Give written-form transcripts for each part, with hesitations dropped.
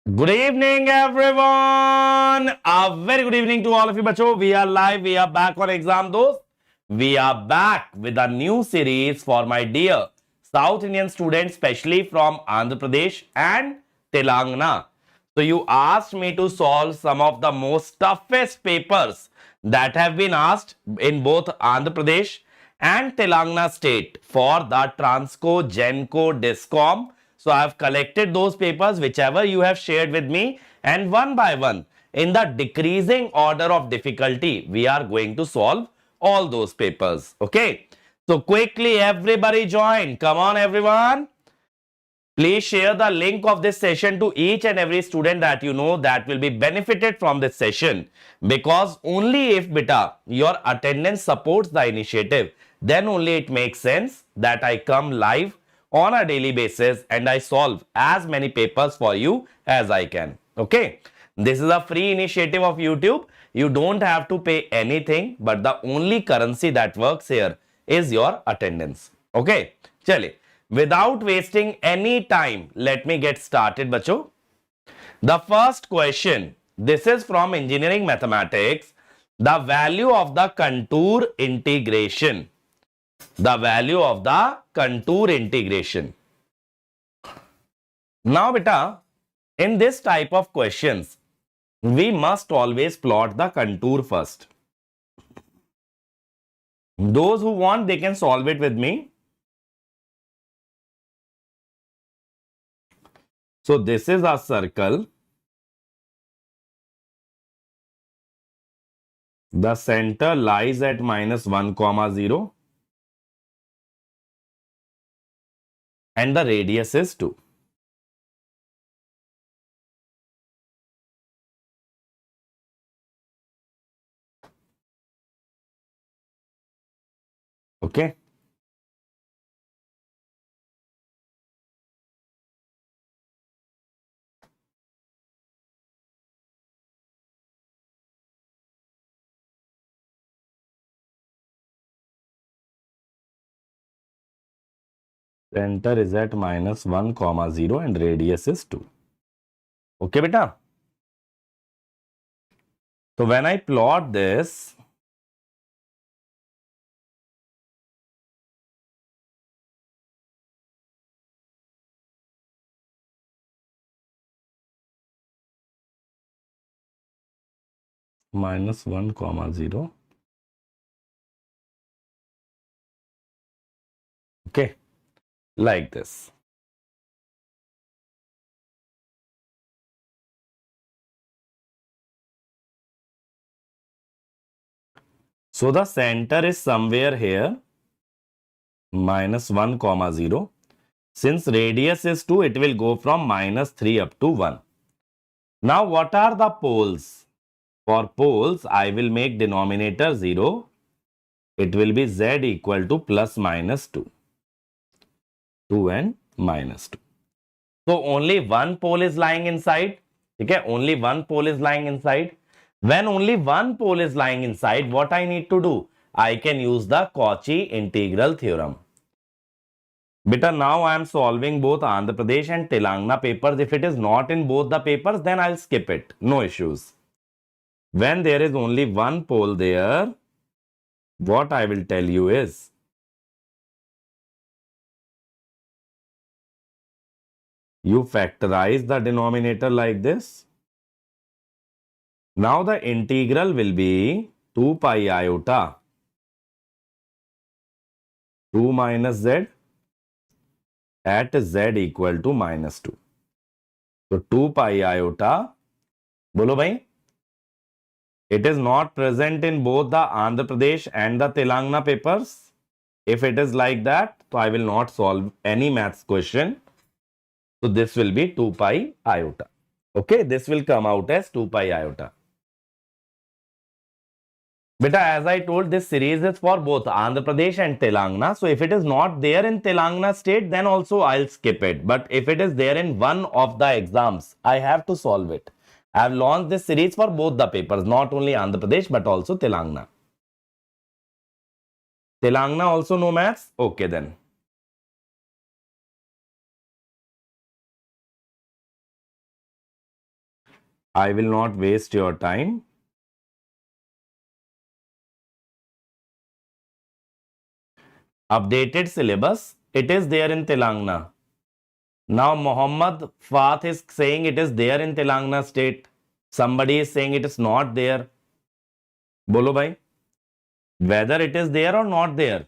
Good evening, everyone. A very good evening to all of you, bacho. We are live. We are back on Exam Dost. We are back with a new series for my dear South Indian students, especially from Andhra Pradesh and Telangana. So you asked me to solve some of the most toughest papers that have been asked in both Andhra Pradesh and Telangana state for the Transco, Genco, Discom. So I have collected those papers whichever you have shared with me, and one by one in the decreasing order of difficulty we are going to solve all those papers. Okay. So quickly everybody join. Come on everyone. Please share the link of this session to each and every student that you know that will be benefited from this session, because only if beta your attendance supports the initiative, then only it makes sense that I come live on a daily basis and I solve as many papers for you as I can. Okay. This is a free initiative of YouTube. You don't have to pay anything, but the only currency that works here is your attendance. Okay. Chale. Without wasting any time, let me get started, bacho. The first question, this is from engineering mathematics. The value of the contour integration. The value of the contour integration. Now, beta, in this type of questions, we must always plot the contour first. Those who want, they can solve it with me. So this is a circle. The center lies at -1, 0 and the radius is 2. Okay. Center is at -1, 0 and radius is 2. Okay, beta. So when I plot this, -1, 0. Okay, like this. So the center is somewhere here, -1, 0. Since radius is 2, it will go from -3 up to 1. Now what are the poles? For poles, I will make denominator 0. It will be z equal to plus minus 2. 2 and minus 2. So only one pole is lying inside. Okay, only one pole is lying inside. When only one pole is lying inside, what I need to do? I can use the Cauchy integral theorem. Beta, now I am solving both Andhra Pradesh and Telangana papers. If it is not in both the papers, then I'll skip it. No issues. When there is only one pole there, what I will tell you is, you factorize the denominator like this. Now the integral will be 2 pi iota 2 minus z at z equal to -2. So 2 pi iota, bolo bhai, it is not present in both the Andhra Pradesh and the Telangana papers. If it is like that, so I will not solve any maths question. So this will be 2 pi iota. Okay, this will come out as 2 pi iota. Beta, as I told, this series is for both Andhra Pradesh and Telangana. So if it is not there in Telangana state, then also I'll skip it. But if it is there in one of the exams, I have to solve it. I have launched this series for both the papers, not only Andhra Pradesh, but also Telangana. Telangana also no maths? Okay then. I will not waste your time. Updated syllabus. It is there in Telangana. Now Muhammad Fath is saying it is there in Telangana state. Somebody is saying it is not there. Bolo bhai. Whether it is there or not there.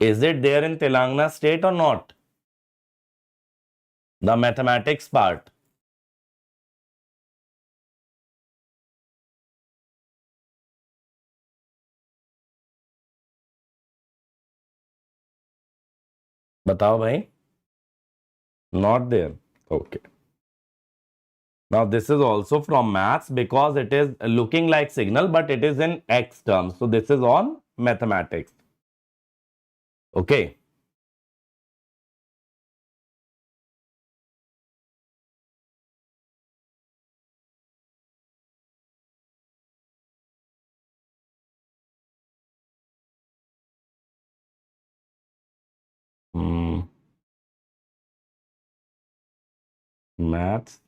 Is it there in Telangana state or not? The mathematics part. Batao bhai. Not there. Okay. Now this is also from maths because it is looking like signal, but it is in X terms. So this is on mathematics. Okay. Maths.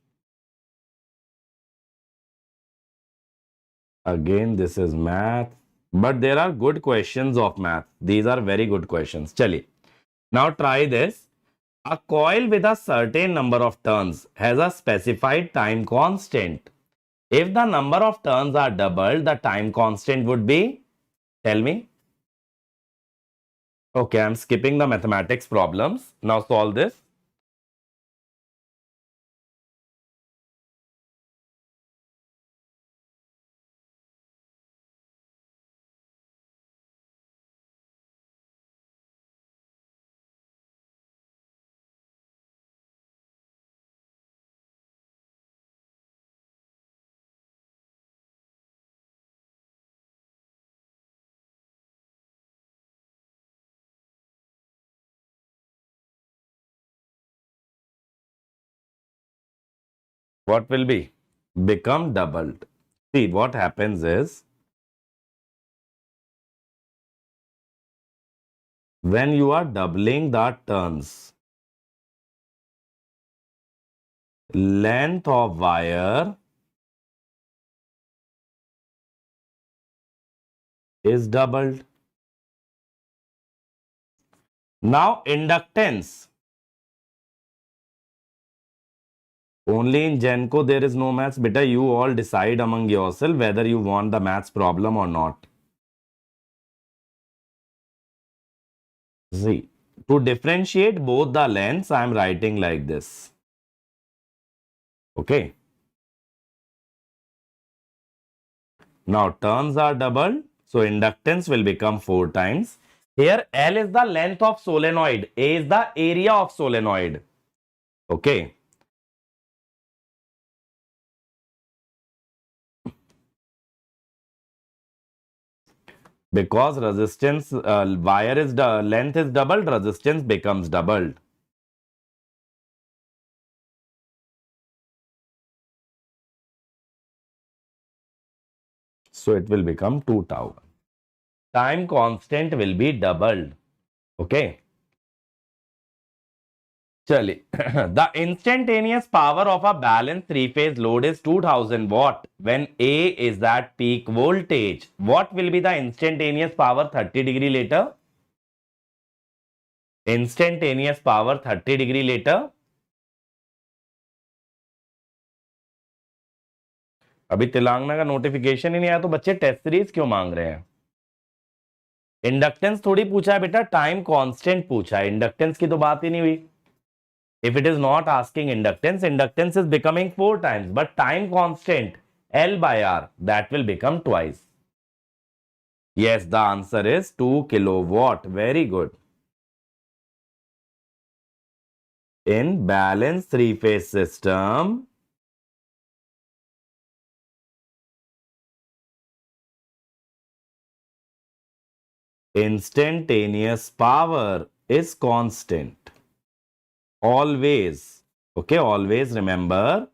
Again, this is math. But there are good questions of math. These are very good questions. Chali. Now try this. A coil with a certain number of turns has a specified time constant. If the number of turns are doubled, the time constant would be, tell me. Okay, I'm skipping the mathematics problems. Now solve this. What will be? Become doubled. See, what happens is, when you are doubling the turns, length of wire is doubled. Now inductance. Only in Genco there is no maths. Beta, you all decide among yourself whether you want the maths problem or not. See, to differentiate both the lengths, I am writing like this. Okay. Now turns are doubled, so inductance will become 4 times. Here L is the length of solenoid, A is the area of solenoid. Okay. Because resistance, wire is length is doubled, resistance becomes doubled. So it will become 2 tau. Time constant will be doubled. Okay. Chali. The instantaneous power of a balanced three-phase load is 2000 watt when A is at peak voltage. What will be the instantaneous power 30 degree later? Instantaneous power 30 degree later. अभी तेलंगाना का notification ही नहीं आया तो बच्चे test series क्यों मांग रहे हैं? इंडक्टेंस थोड़ी पूछा है बेटा, टाइम कांस्टेंट पूछा है. इंडक्टेंस की तो बात ही नहीं हुई. If it is not asking inductance, inductance is becoming 4 times, but time constant L by R, that will become twice. Yes, the answer is 2 kilowatt. Very good. In balanced three-phase system, instantaneous power is constant. Always. Okay, always remember,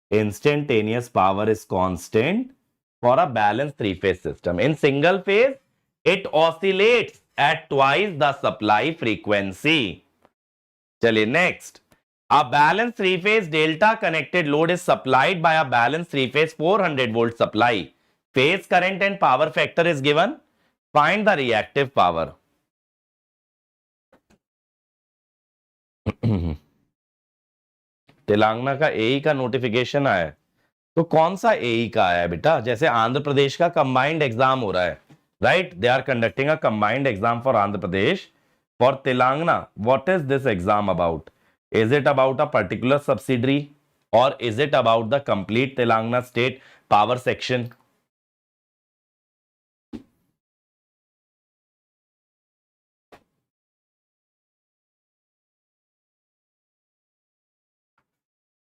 instantaneous power is constant for a balanced three-phase system. In single phase, it oscillates at twice the supply frequency. चलिए next. A balanced three-phase delta-connected load is supplied by a balanced three-phase 400-volt supply. Phase current and power factor is given. Find the reactive power. Telangana का एई का notification आया है, तो कौन सा एई का आया है बेटा? जैसे आंध्र प्रदेश का कंबाइंड एग्जाम हो रहा है, right? They are conducting a combined exam for Andhra Pradesh. For Telangana, what is this exam about? Is it about a particular subsidiary or is it about the complete Telangana state power section?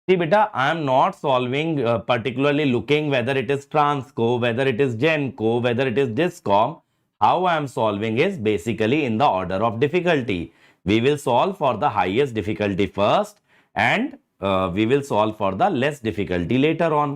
See beta, I am not solving particularly looking whether it is Transco, whether it is Genco, whether it is Discom. How I am solving is basically in the order of difficulty. We will solve for the highest difficulty first and we will solve for the less difficulty later on.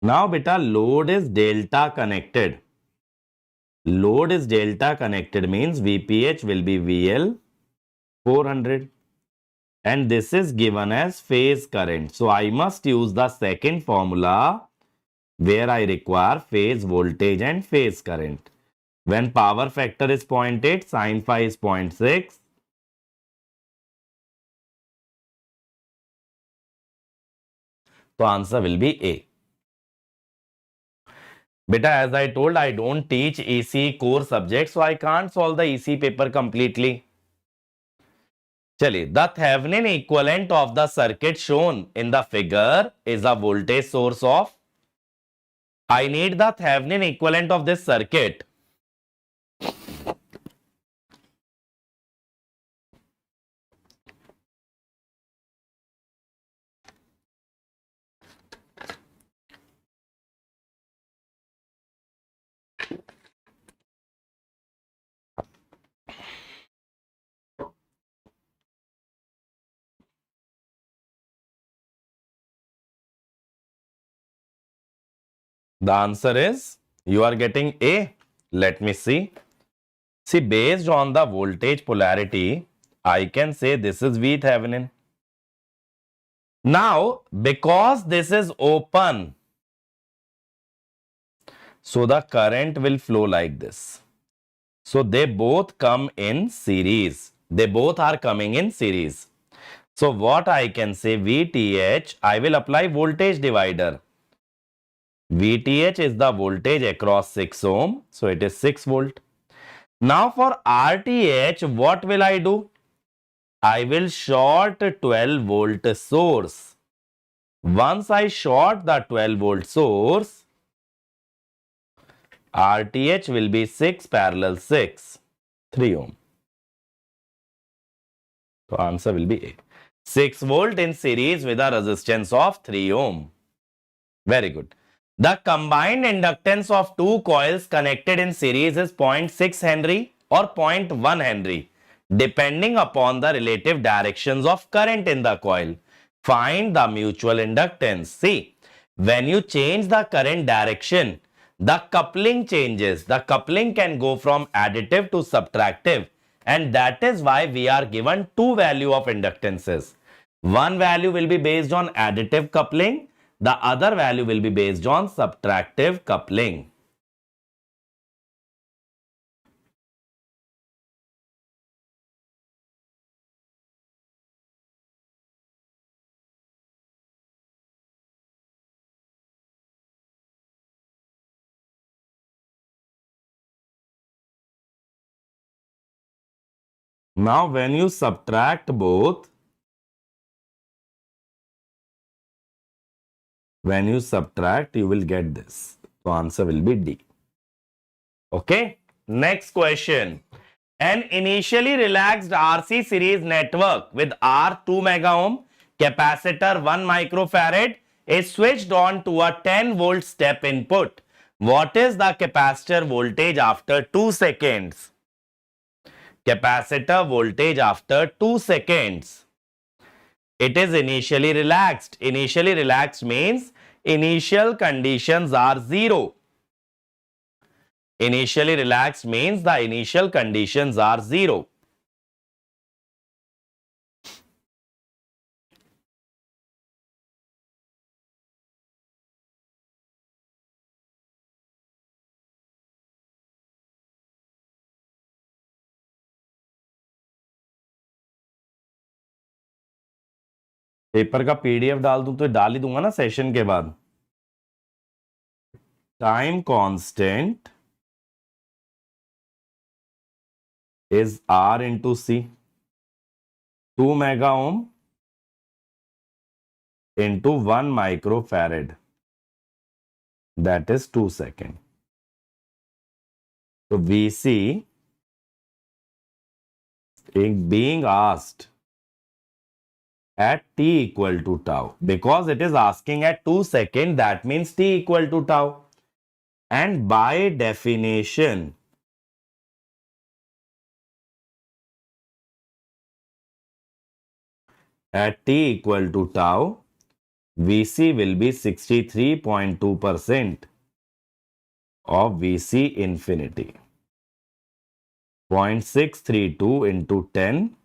Now beta, load is delta connected. Load is delta connected means VPH will be VL 400 and this is given as phase current. So I must use the second formula where I require phase voltage and phase current. When power factor is 0.8, sin phi is 0.6. So answer will be A. Beta, as I told, I don't teach EC core subjects, so I can't solve the EC paper completely. Chaliye, the Thevenin equivalent of the circuit shown in the figure is a voltage source of. I need the Thevenin equivalent of this circuit. The answer is, you are getting A. Let me see. See, based on the voltage polarity, I can say this is V Thevenin. Now, because this is open, so the current will flow like this. So they both come in series. They both are coming in series. So what I can say, VTH, I will apply voltage divider. VTH is the voltage across 6 ohm. So it is 6 volt. Now for RTH, what will I do? I will short 12 volt source. Once I short the 12 volt source, RTH will be 6 parallel 6, 3 ohm. So answer will be A. 6 volt in series with a resistance of 3 ohm. Very good. The combined inductance of two coils connected in series is 0.6 Henry or 0.1 Henry, depending upon the relative directions of current in the coil. Find the mutual inductance. See, when you change the current direction, the coupling changes. The coupling can go from additive to subtractive, and that is why we are given two value of inductances. One value will be based on additive coupling. The other value will be based on subtractive coupling. Now, when you subtract both, you will get this. So, answer will be D. Okay. Next question. An initially relaxed RC series network with R 2 mega ohm, capacitor 1 microfarad is switched on to a 10 volt step input. What is the capacitor voltage after 2 seconds? capacitor voltage after 2 seconds. It is initially relaxed. Initially relaxed means initial conditions are 0. Initially relaxed means the initial conditions are 0. Paper का PDF डाल दूं तो डाल ही दूंगा ना session के बाद. Time constant is R into C. 2 mega ohm into 1 microfarad. That is 2 seconds. So VC is being asked at t equal to tau. Because it is asking at 2 seconds, that means t equal to tau. And by definition, at t equal to tau, VC will be 63.2% of VC infinity. 0.632 into 10.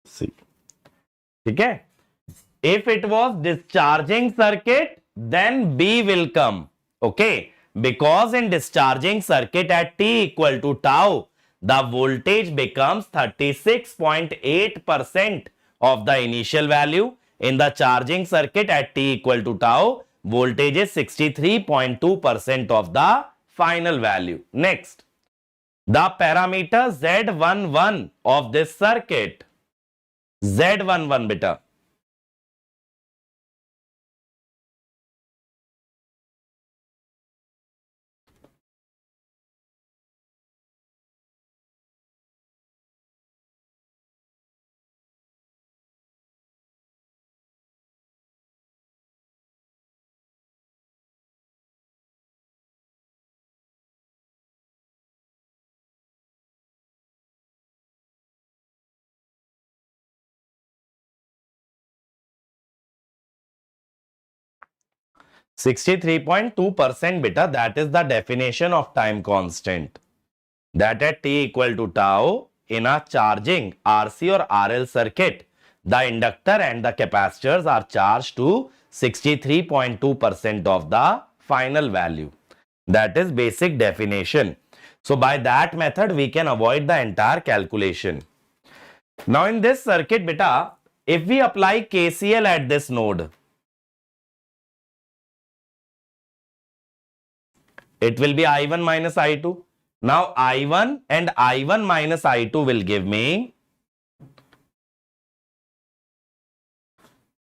See. Okay? If it was discharging circuit, then B will come. Okay? Because in discharging circuit at t equal to tau, the voltage becomes 36.8% of the initial value. In the charging circuit at t equal to tau, voltage is 63.2% of the final value. Next, the parameter Z11 of this circuit. Z11 beta. (63.2% beta), that is the definition of time constant. That at t equal to tau, in a charging RC or RL circuit, the inductor and the capacitors are charged to 63.2% of the final value. That is basic definition. So by that method, we can avoid the entire calculation. Now in this circuit beta, if we apply KCL at this node, it will be I1 minus I2. Now I1 and I1 minus I2 will give me.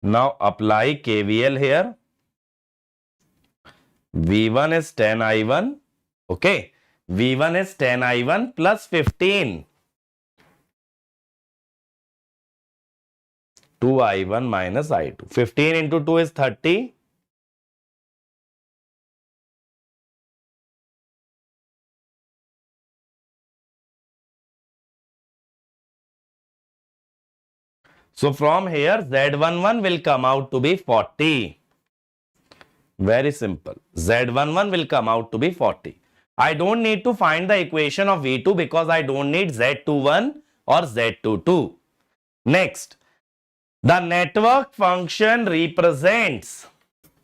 Now apply KVL here. V1 is 10 I1. Okay. V1 is 10 I1 plus 15. 2 I1 minus I2. 15 into 2 is 30. So from here, Z11 will come out to be 40. Very simple. Z11 will come out to be 40. I don't need to find the equation of V2 because I don't need Z21 or Z22. Next, the network function represents.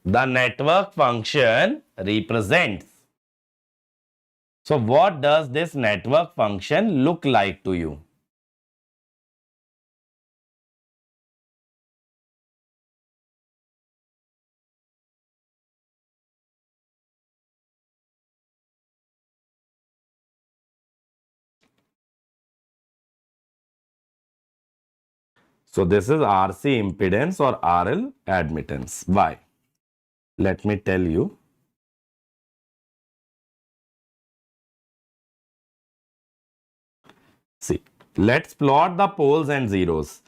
The network function represents. So what does this network function look like to you? So this is RC impedance or RL admittance. Why? Let me tell you. See, let's plot the poles and zeros.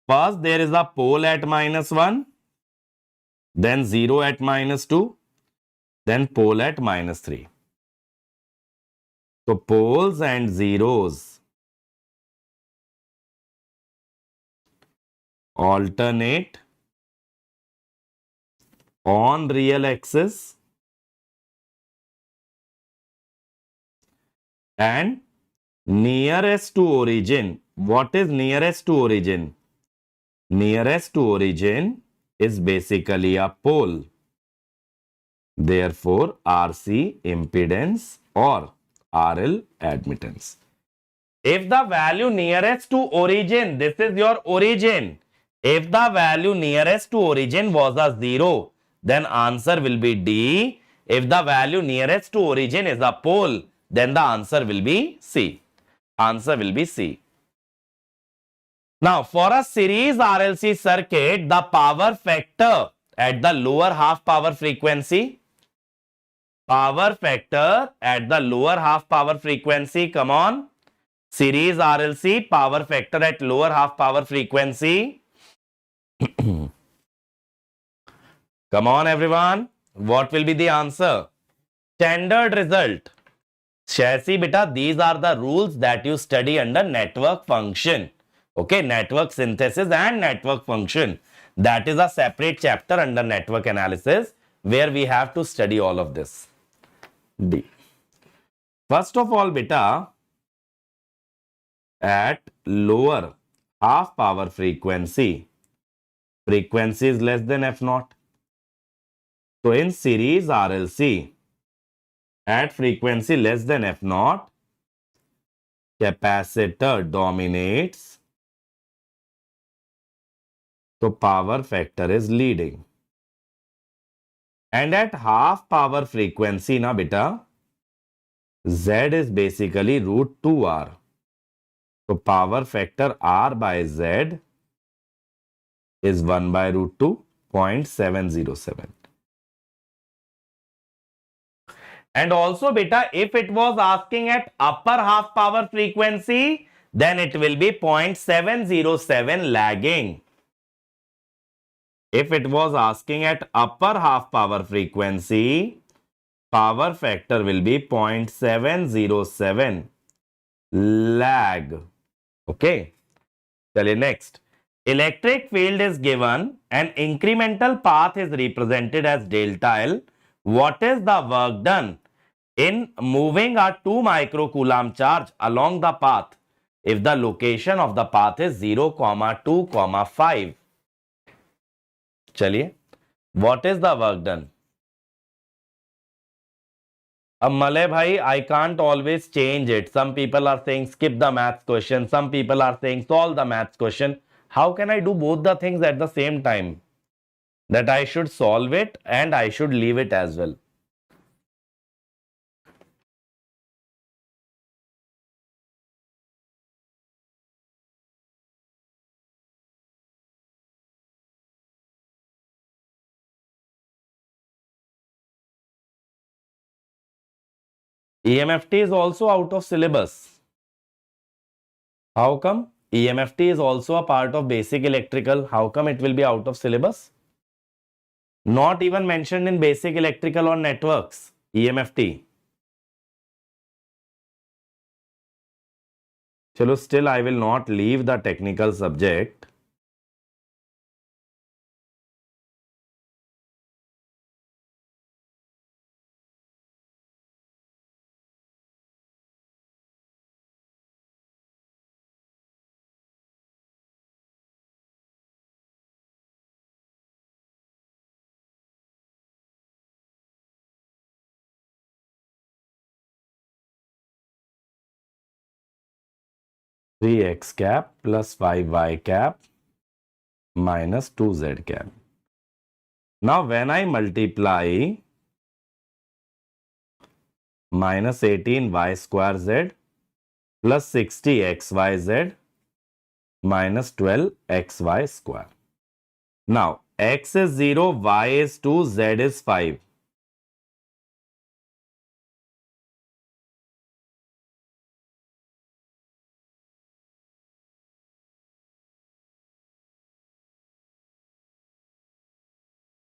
First, there is a pole at -1, then 0 at -2, then pole at -3. So poles and zeros alternate on real axis and nearest to origin. What is nearest to origin? Nearest to origin is basically a pole. Therefore, RC impedance or RL admittance. If the value nearest to origin, this is your origin. If the value nearest to origin was a 0, then answer will be D. If the value nearest to origin is a pole, then the answer will be C. Answer will be C. Now, for a series RLC circuit, the power factor at the lower half power frequency, come on. Series RLC, power factor at lower half power frequency. Come on, everyone. What will be the answer? Standard result. Shaisi beta, these are the rules that you study under network function. Okay, network synthesis and network function. That is a separate chapter under network analysis where we have to study all of this. D. First of all, beta, at lower half power frequency is less than F0. So in series RLC, at frequency less than F0, capacitor dominates. So power factor is leading. And at half power frequency, na beta, Z is basically root 2R. So power factor R by Z is 1 by root 2, 0.707. And also beta, if it was asking at upper half power frequency, then it will be 0.707 lagging. If it was asking at upper half power frequency, power factor will be 0.707 lag. Okay. Chaliye next. Electric field is given and incremental path is represented as delta L. What is the work done in moving a 2 microcoulomb charge along the path if the location of the path is 0, 2, 5? Chaliye, what is the work done? Malay bhai, I can't always change it. Some people are saying skip the maths question. Some people are saying solve the maths question. How can I do both the things at the same time? That I should solve it and I should leave it as well. EMFT is also out of syllabus. How come? EMFT is also a part of basic electrical. How come it will be out of syllabus? Not even mentioned in basic electrical or networks. EMFT. Chalo, still I will not leave the technical subject. Three x cap plus 5y cap minus 2z cap. Now when I multiply minus 18y square z plus 60xyz minus 12xy square. Now x is 0, y is 2, z is 5.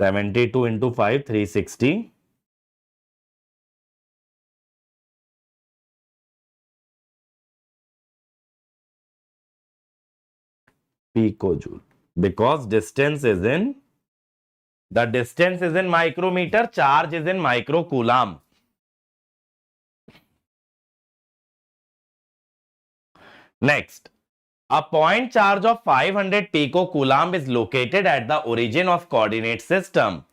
(72 into 5, 360). picojoule, because the distance is in micrometer, charge is in microcoulomb. Next, a point charge of 500 picocoulomb is located at the origin of coordinate system.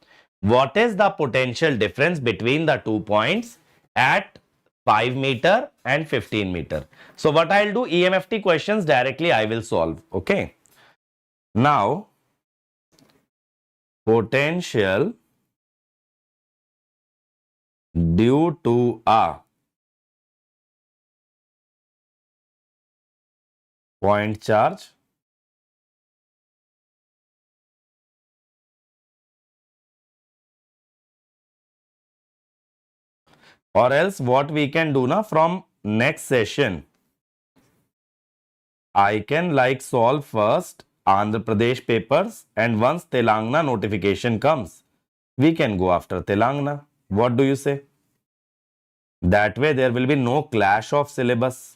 What is the potential difference between the 2 points at 5 meter and 15 meter? So what I'll do, EMFT questions directly I will solve. Okay. Now, potential due to a point charge or else what we can do now, from next session I can like solve first Andhra Pradesh papers, and once Telangana notification comes we can go after Telangana. What do you say? That way there will be no clash of syllabus.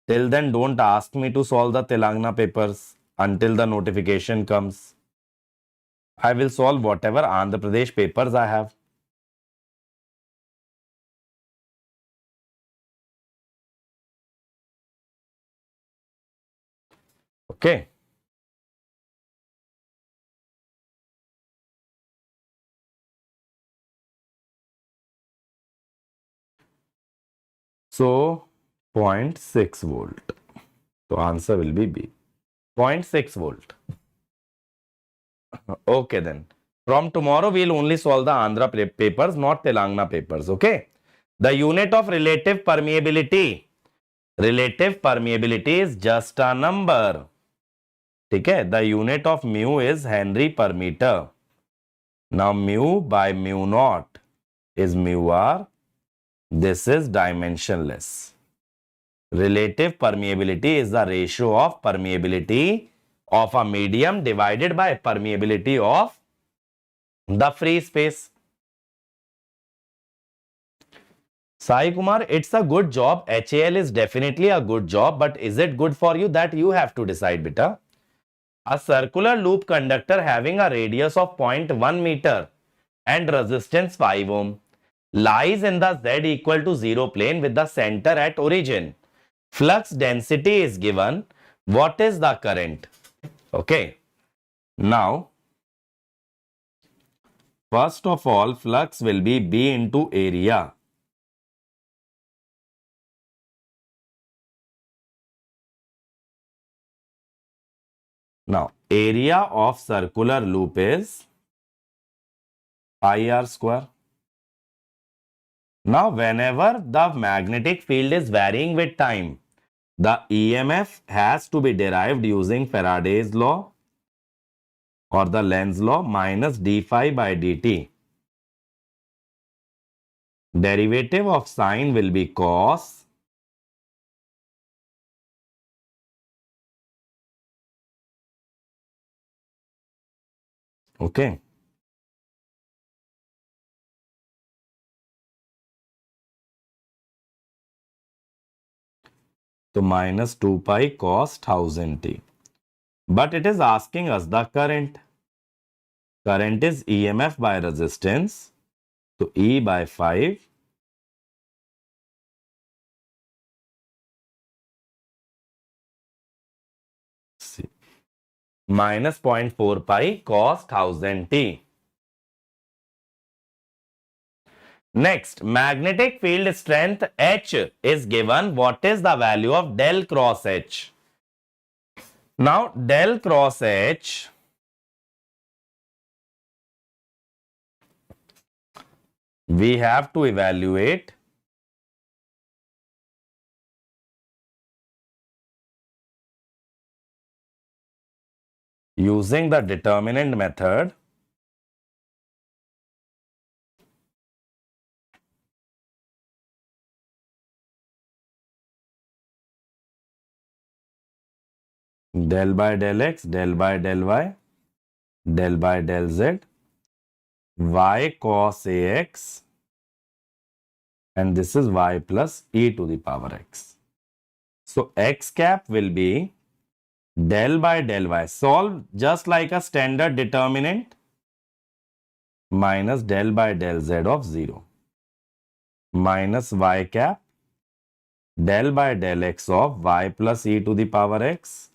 Till then don't ask me to solve the Telangana papers until the notification comes. I will solve whatever Andhra Pradesh papers I have. Okay. So 0.6 volt. So answer will be B. 0.6 volt. Okay then. From tomorrow we'll only solve the Andhra papers, not Telangana papers. Okay. The unit of relative permeability. Relative permeability is just a number. Okay. The unit of mu is Henry per meter. Now mu by mu naught is mu r. This is dimensionless. Relative permeability is the ratio of permeability of a medium divided by permeability of the free space. Sai Kumar, it's a good job. HAL is definitely a good job, but is it good for you? That you have to decide, beta. A circular loop conductor having a radius of 0.1 meter and resistance 5 ohm lies in the Z equal to 0 plane with the center at origin. Flux density is given. What is the current? Okay. Now, first of all, flux will be B into area. Now, area of circular loop is pi r square. Now, whenever the magnetic field is varying with time, the EMF has to be derived using Faraday's law or the Lenz law minus d phi by dt. Derivative of sine will be cos. Okay. So minus 2 pi cos 1000 t. But it is asking us the current. Current is EMF by resistance. So E by 5. See. Minus 0.4 pi cos 1000 t. Next, magnetic field strength H is given. What is the value of del cross H? Now, del cross H we have to evaluate using the determinant method. Del by del x, del by del y, del by del z, y cos ax, and this is y plus e to the power x. So x cap will be Del by del y. Solve just like a standard determinant. Minus del by del z of 0. Minus y cap. Del by del x of y plus e to the power x.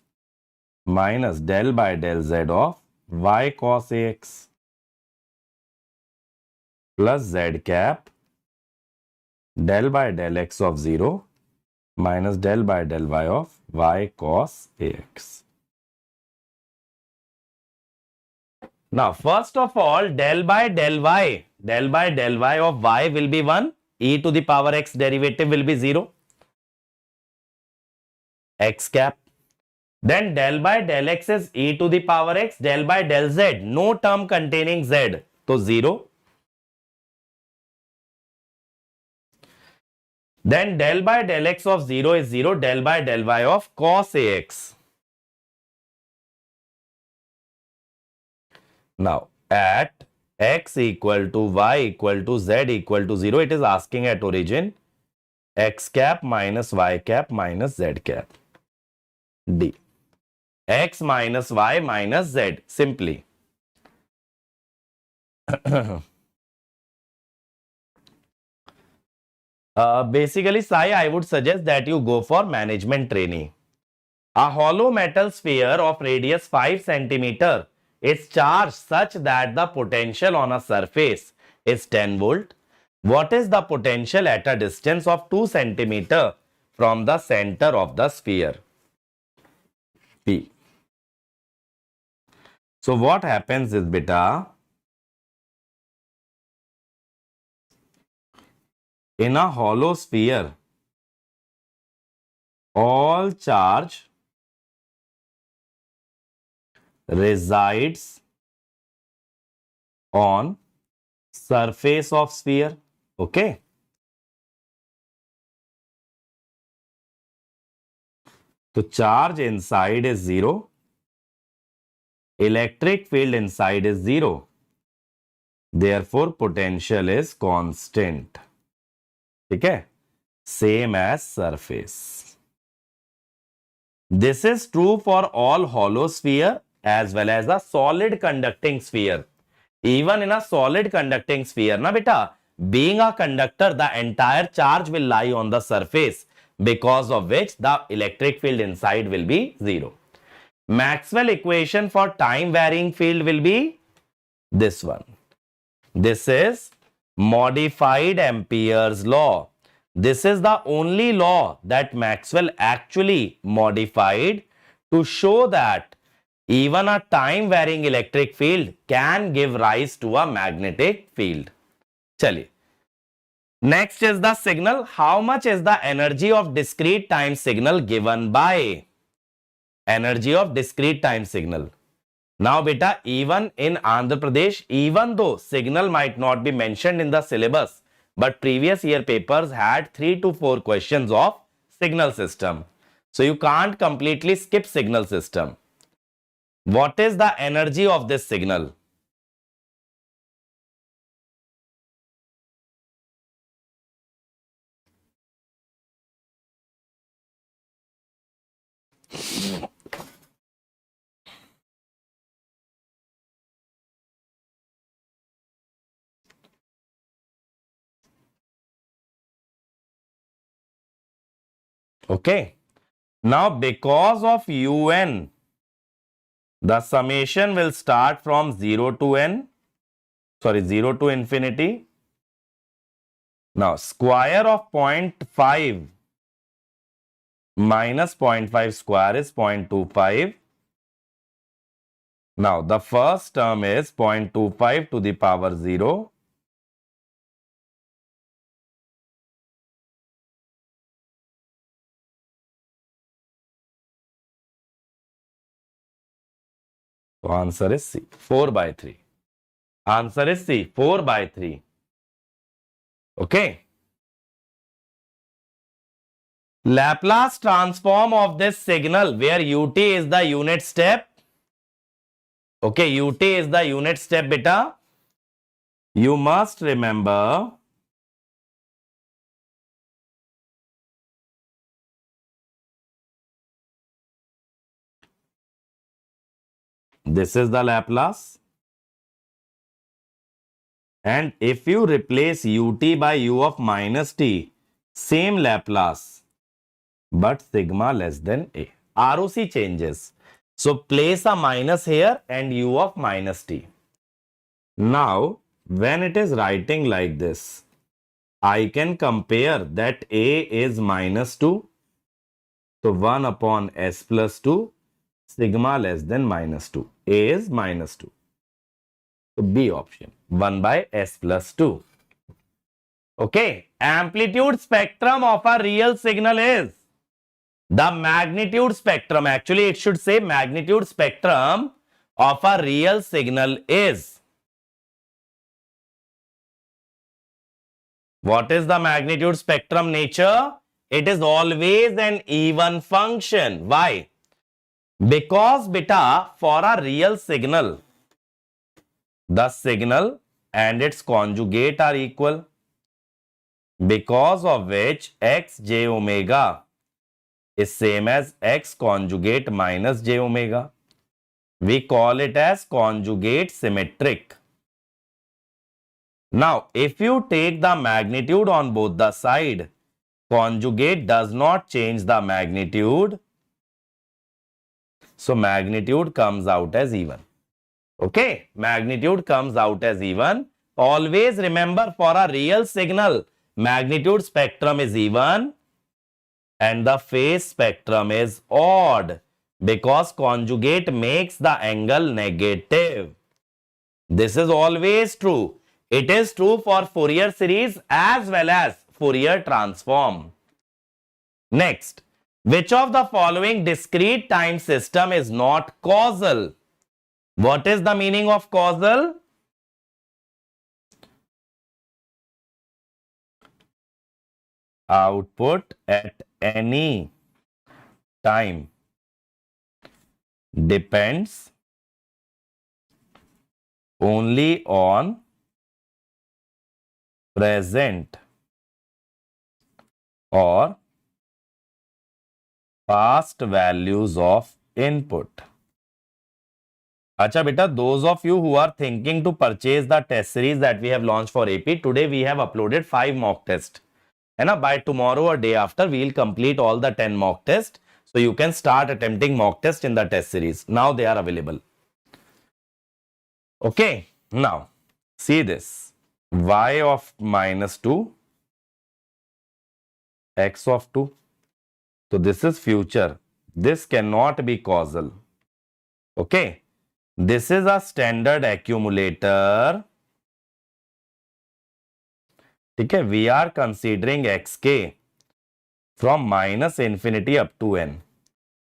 Minus del by del z of y cos ax. Plus z cap. Del by del x of 0. Minus del by del y of y cos ax. Now, first of all, del by del y of y will be 1. E to the power x derivative will be 0. X cap. Then del by del x is e to the power x. Del by del z, no term containing z, so 0. Then del by del x of 0 is 0. Del by del y of cos ax. Now, at x equal to y equal to z equal to 0, it is asking at origin x cap minus y cap minus z cap. D. X minus y minus z, simply. Basically, Sai, I would suggest that you go for management trainee. A hollow metal sphere of radius 5 centimeter is charged such that the potential on a surface is 10 volt. What is the potential at a distance of 2 centimeter from the center of the sphere? P. So what happens is, beta, in a hollow sphere, all charge resides on surface of sphere. Okay. So charge inside is 0. Electric field inside is 0. Therefore, potential is constant. Okay. Same as surface. This is true for all hollow sphere as well as a solid conducting sphere. Even in a solid conducting sphere, na beta, being a conductor, the entire charge will lie on the surface, because of which the electric field inside will be 0. Maxwell equation for time varying field will be this one. This is modified Ampere's law. This is the only law that Maxwell actually modified to show that even a time varying electric field can give rise to a magnetic field. Chaliye. Next is the signal. How much is the energy of discrete time signal given by? Energy of discrete time signal. Now beta, even in Andhra Pradesh, even though signal might not be mentioned in the syllabus, but previous year papers had 3 to 4 questions of signal system. So you can't completely skip signal system. What is the energy of this signal? Okay. Now, because of un, the summation will start from 0 to n, 0 to infinity. Now, square of 0.5 minus 0.5 square is 0.25. Now, the first term is 0.25 to the power 0. So, answer is C, 4 by 3. Answer is C, 4 by 3. Okay. Laplace transform of this signal where ut is the unit step. Okay, ut is the unit step, beta. You must remember This is the Laplace. And if you replace ut by u of minus t, same Laplace, but sigma less than a. ROC changes. So place a minus here and u of minus t. Now, when it is writing like this, I can compare that a is minus 2. So 1 upon s plus 2, sigma less than minus 2. A is minus 2. So B option, 1 by s plus 2. Okay, amplitude spectrum of a real signal is the magnitude spectrum. Actually, it should say magnitude spectrum of a real signal is. What is the magnitude spectrum nature? It is always an even function. Why? Because beta, for a real signal, the signal and its conjugate are equal, because of which x j omega is same as x conjugate minus j omega. We call it as conjugate symmetric. Now, if you take the magnitude on both the side, conjugate does not change the magnitude. So, magnitude comes out as even. Okay, magnitude comes out as even. Always remember, for a real signal, magnitude spectrum is even and the phase spectrum is odd, because conjugate makes the angle negative. This is always true. It is true for Fourier series as well as Fourier transform. Next, which of the following discrete time system is not causal? What is the meaning of causal? Output at any time depends only on present or past values of input. Acha beta, those of you who are thinking to purchase the test series that we have launched for AP, today we have uploaded 5 mock tests. And by tomorrow or day after, we will complete all the 10 mock tests. So you can start attempting mock test in the test series. Now they are available. Okay, now see this. Y of minus 2, x of 2. So this is future. This cannot be causal. Okay. This is a standard accumulator. Okay, we are considering xk from minus infinity up to n.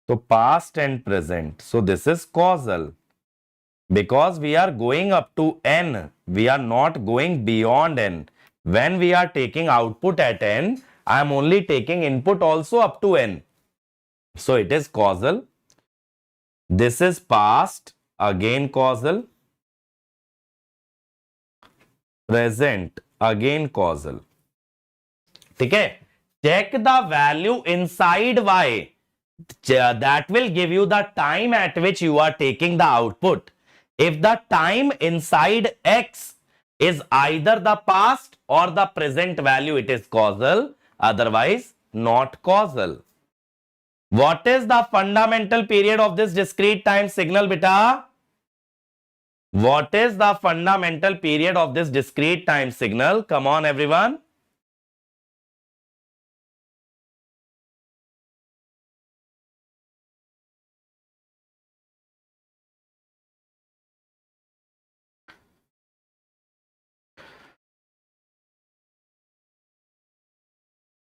So past and present. So this is causal. Because we are going up to n, we are not going beyond n. When we are taking output at n, I am only taking input also up to n. So it is causal. This is past, again causal. Present, again causal. Okay? Check the value inside y. That will give you the time at which you are taking the output. If the time inside x is either the past or the present value, it is causal. Otherwise, not causal. What is the fundamental period of this discrete time signal, beta? What is the fundamental period of this discrete time signal? Come on, everyone.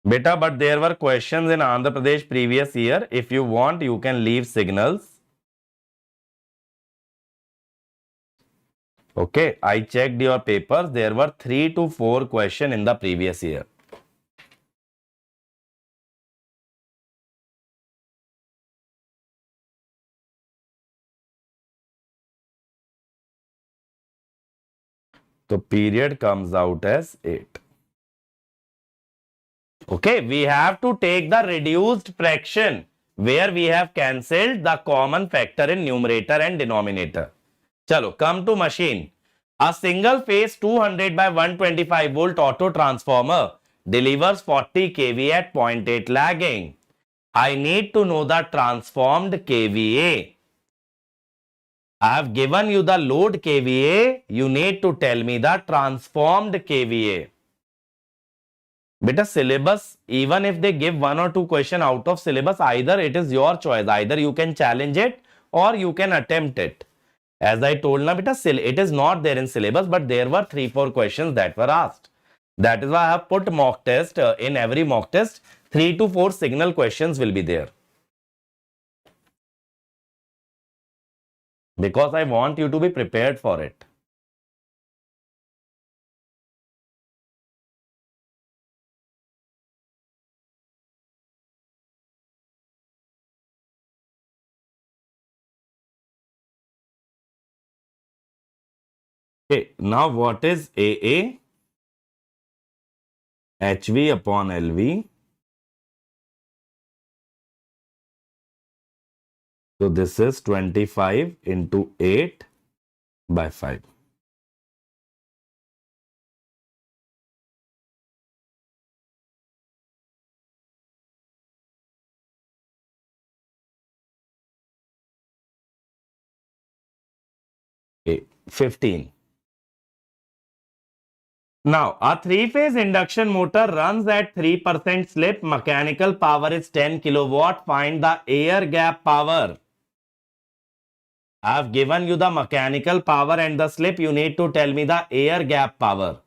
Beta, but there were questions in Andhra Pradesh previous year. If you want, you can leave signals. Okay, I checked your papers. There were 3 to 4 questions in the previous year. So period comes out as 8. Okay, we have to take the reduced fraction. where we have cancelled the common factor in numerator and denominator. Chalo, come to machine. A single phase 200 by 125 volt auto transformer delivers 40 kVA at 0.8 lagging. I need to know the transformed kVA. I have given you the load kVA. You need to tell me the transformed kVA. Beta syllabus, even if they give one or two question out of syllabus, either it is your choice. Either you can challenge it or you can attempt it. As I told na beta, it is not there in syllabus, but there were 3-4 questions that were asked. That is why I have put mock test. In every mock test, 3 to 4 signal questions will be there. Because I want you to be prepared for it. Okay, now what is AA? HV upon LV. So this is 25 into 8 by 5. Okay, 15. Now, a three-phase induction motor runs at 3% slip. Mechanical power is 10 kilowatt. Find the air gap power. I have given you the mechanical power and the slip. You need to tell me the air gap power.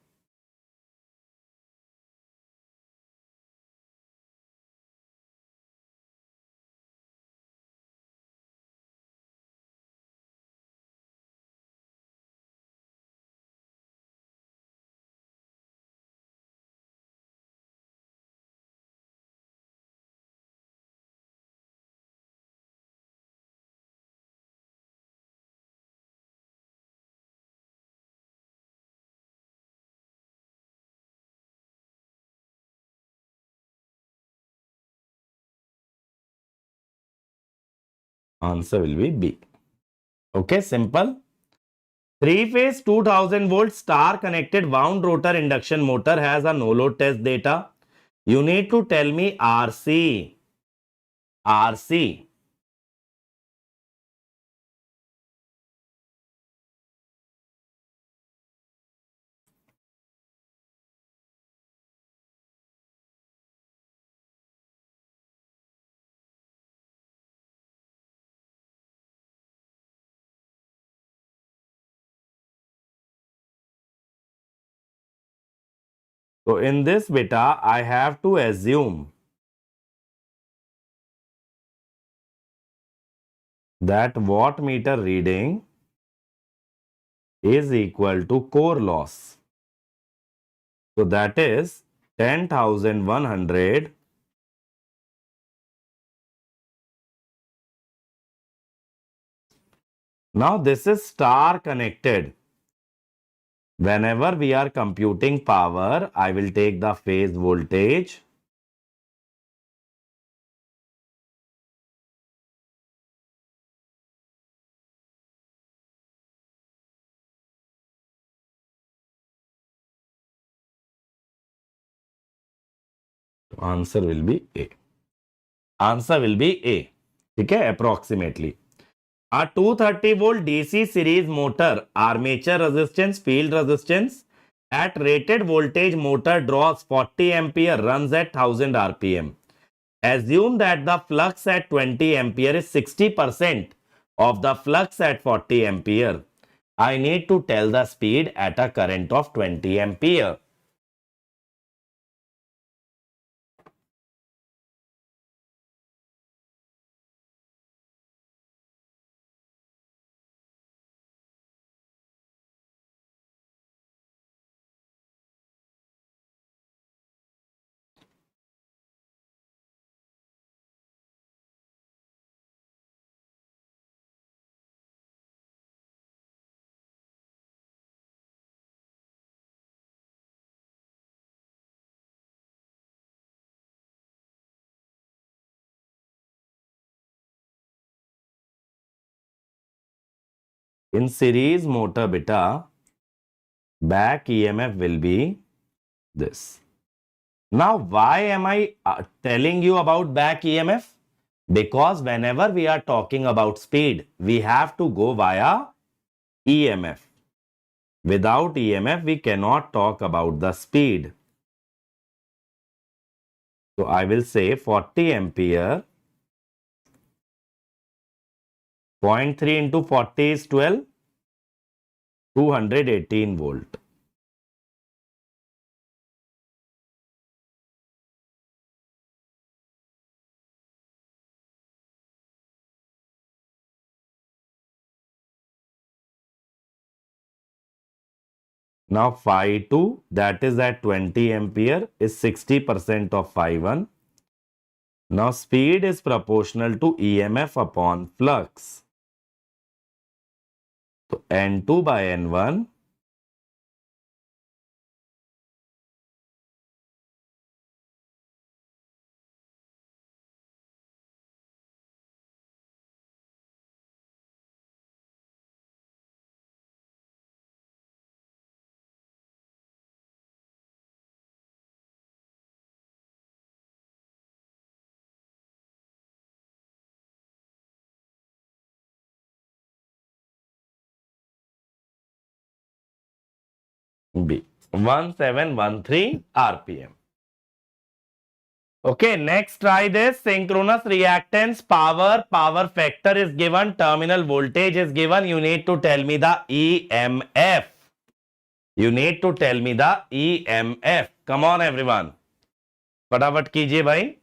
Answer will be B. Okay, simple. Three-phase 2000 volt star connected wound rotor induction motor has a no load test data. You need to tell me RC. RC. So in this beta, I have to assume that wattmeter reading is equal to core loss. So that is 10,100 . Now this is star connected. Whenever we are computing power, I will take the phase voltage. Answer will be A. Answer will be A. Okay, approximately. A 230 volt DC series motor, armature resistance, field resistance at rated voltage motor draws 40 ampere, runs at 1000 rpm. Assume that the flux at 20 ampere is 60% of the flux at 40 ampere. I need to tell the speed at a current of 20 ampere. In series motor beta, back EMF will be this. Now, why am I telling you about back EMF? Because whenever we are talking about speed, we have to go via EMF. Without EMF, we cannot talk about the speed. So I will say 40 ampere. 0.3 into 40 is 12. 218 volt. Now phi 2, that is at 20 ampere, is 60% of phi 1. Now speed is proportional to EMF upon flux. So N2 by N1. B. 1713 RPM. Okay, next try this. Synchronous reactance, power factor is given, terminal voltage is given. You need to tell me the EMF. You need to tell me the EMF. Come on everyone. फटाफट कीजिए भाई.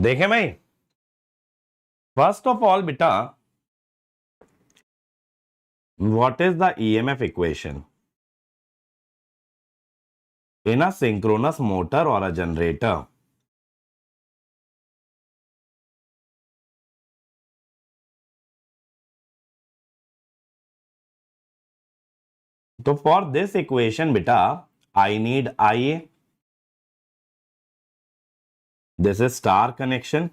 देखें भाई. First of all, beta, what is the EMF equation in a synchronous motor or a generator? So for this equation, beta, I need IA. This is star connection.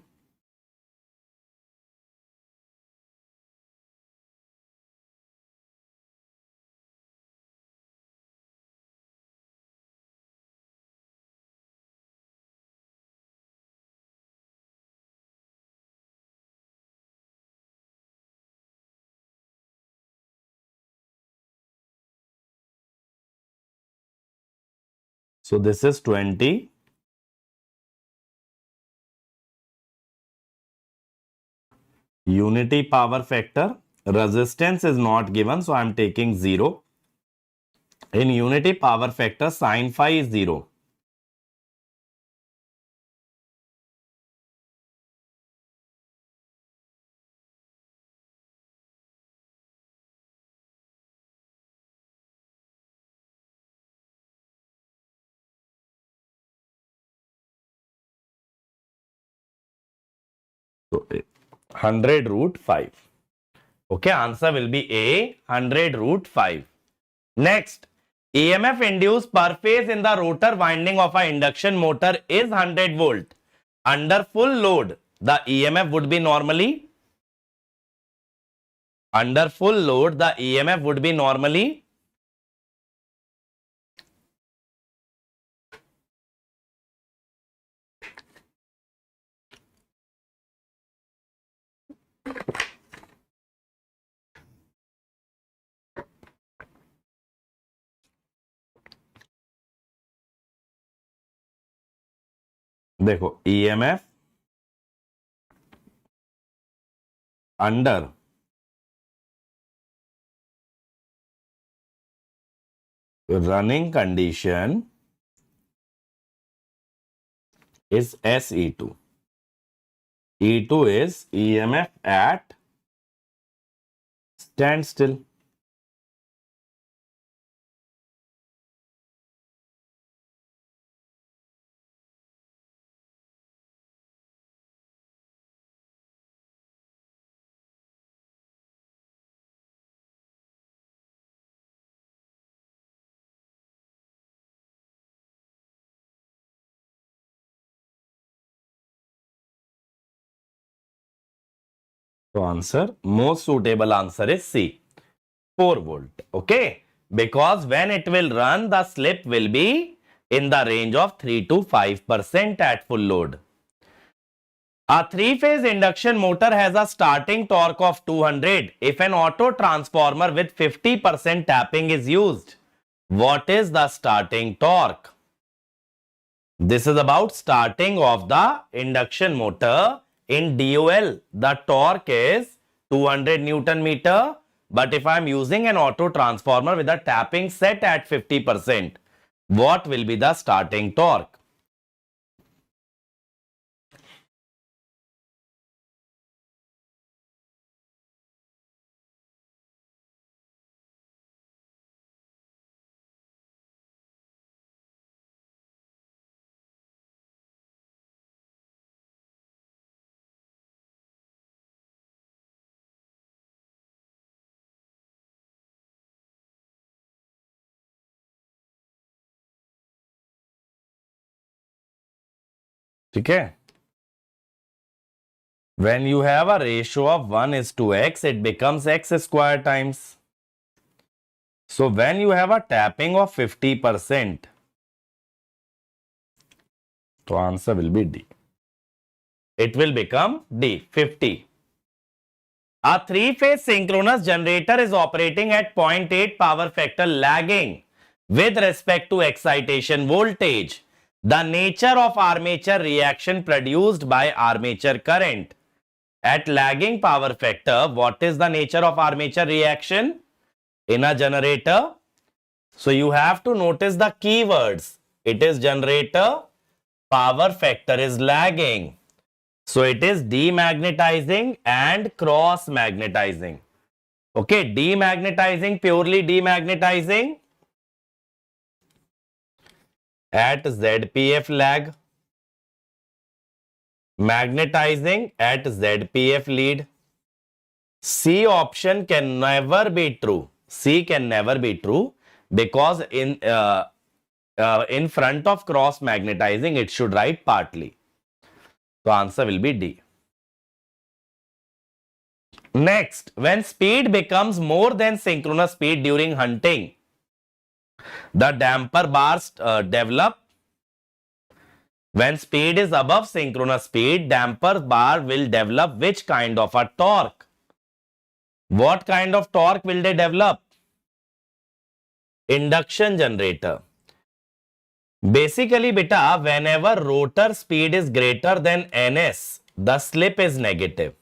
So this is 20. Unity power factor. Resistance is not given, so I am taking 0. In unity power factor, sin phi is 0. So 100 root 5. Okay, answer will be A, 100 root 5. Next, EMF induced per phase in the rotor winding of an induction motor is 100 volt. Under full load, the EMF would be normally Under full load, the EMF would be normally देखो EMF under running condition is SE2. E2 is EMF at standstill. So answer, most suitable answer is C, 4 volt. Okay, because when it will run, the slip will be in the range of 3 to 5% at full load. A three-phase induction motor has a starting torque of 200 if an auto transformer with 50% tapping is used. What is the starting torque? This is about starting of the induction motor. In DOL, the torque is 200 Newton meter. But if I am using an auto transformer with a tapping set at 50%, what will be the starting torque? ठीक है? When you have a ratio of 1:x, it becomes x square times. So when you have a tapping of 50%, the answer will be D. It will become D, 50. A three-phase synchronous generator is operating at 0.8 power factor lagging with respect to excitation voltage. The nature of armature reaction produced by armature current. At lagging power factor, what is the nature of armature reaction in a generator? So you have to notice the keywords. It is generator, power factor is lagging. So it is demagnetizing and cross magnetizing. Okay, demagnetizing, purely demagnetizing at ZPF lag, magnetizing at ZPF lead. C option can never be true. C can never be true because in front of cross magnetizing it should write partly. So answer will be D. Next, when speed becomes more than synchronous speed during hunting, the damper bars develop. When speed is above synchronous speed, damper bar will develop which kind of a torque? What kind of torque will they develop? Induction generator. Basically, beta, whenever rotor speed is greater than ns, the slip is negative.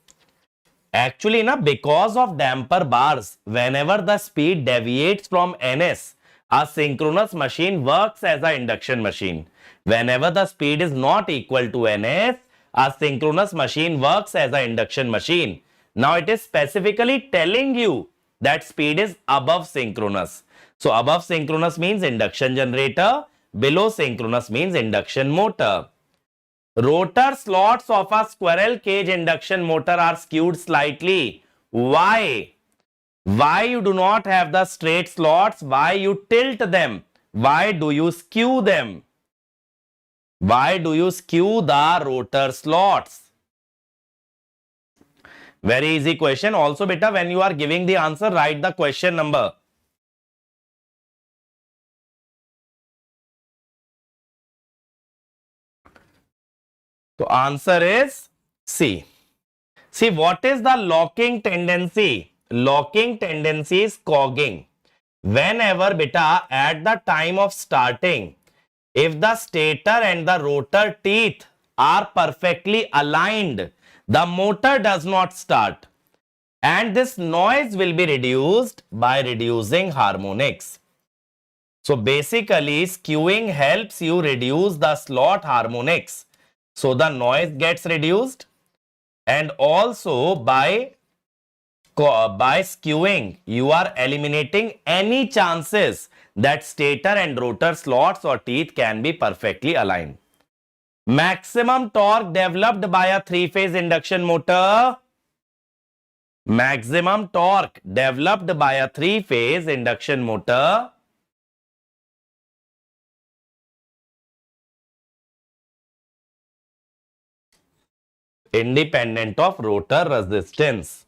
Actually, because of damper bars, whenever the speed deviates from ns, a synchronous machine works as an induction machine. Whenever the speed is not equal to ns, a synchronous machine works as an induction machine. Now, it is specifically telling you that speed is above synchronous. So, above synchronous means induction generator. Below synchronous means induction motor. Rotor slots of a squirrel cage induction motor are skewed slightly. Why? Why you do not have the straight slots? Why you tilt them? Why do you skew them? Why do you skew the rotor slots? Very easy question. Also, beta, when you are giving the answer, write the question number. So, answer is C. See, what is the locking tendency? Locking tendency is cogging. Whenever, beta, at the time of starting, if the stator and the rotor teeth are perfectly aligned, the motor does not start. And this noise will be reduced by reducing harmonics. So basically, skewing helps you reduce the slot harmonics. So the noise gets reduced, and also by skewing, you are eliminating any chances that stator and rotor slots or teeth can be perfectly aligned. Maximum torque developed by a three-phase induction motor. Maximum torque developed by a three-phase induction motor independent of rotor resistance.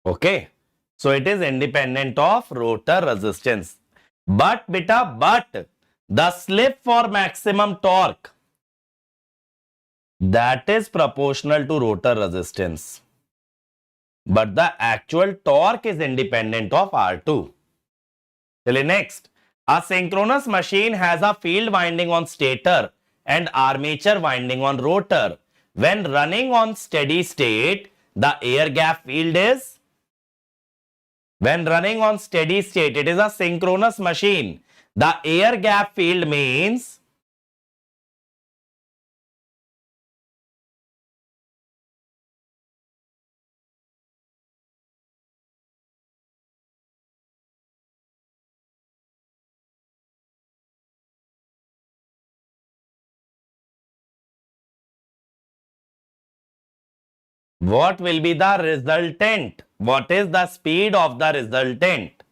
Okay. So it is independent of rotor resistance. But beta, the slip for maximum torque, that is proportional to rotor resistance. But the actual torque is independent of R2. Next, a synchronous machine has a field winding on stator and armature winding on rotor. When running on steady state, the air gap field is, when running on steady state, it is a synchronous machine. The air gap field means what will be the resultant? What is the speed of the resultant?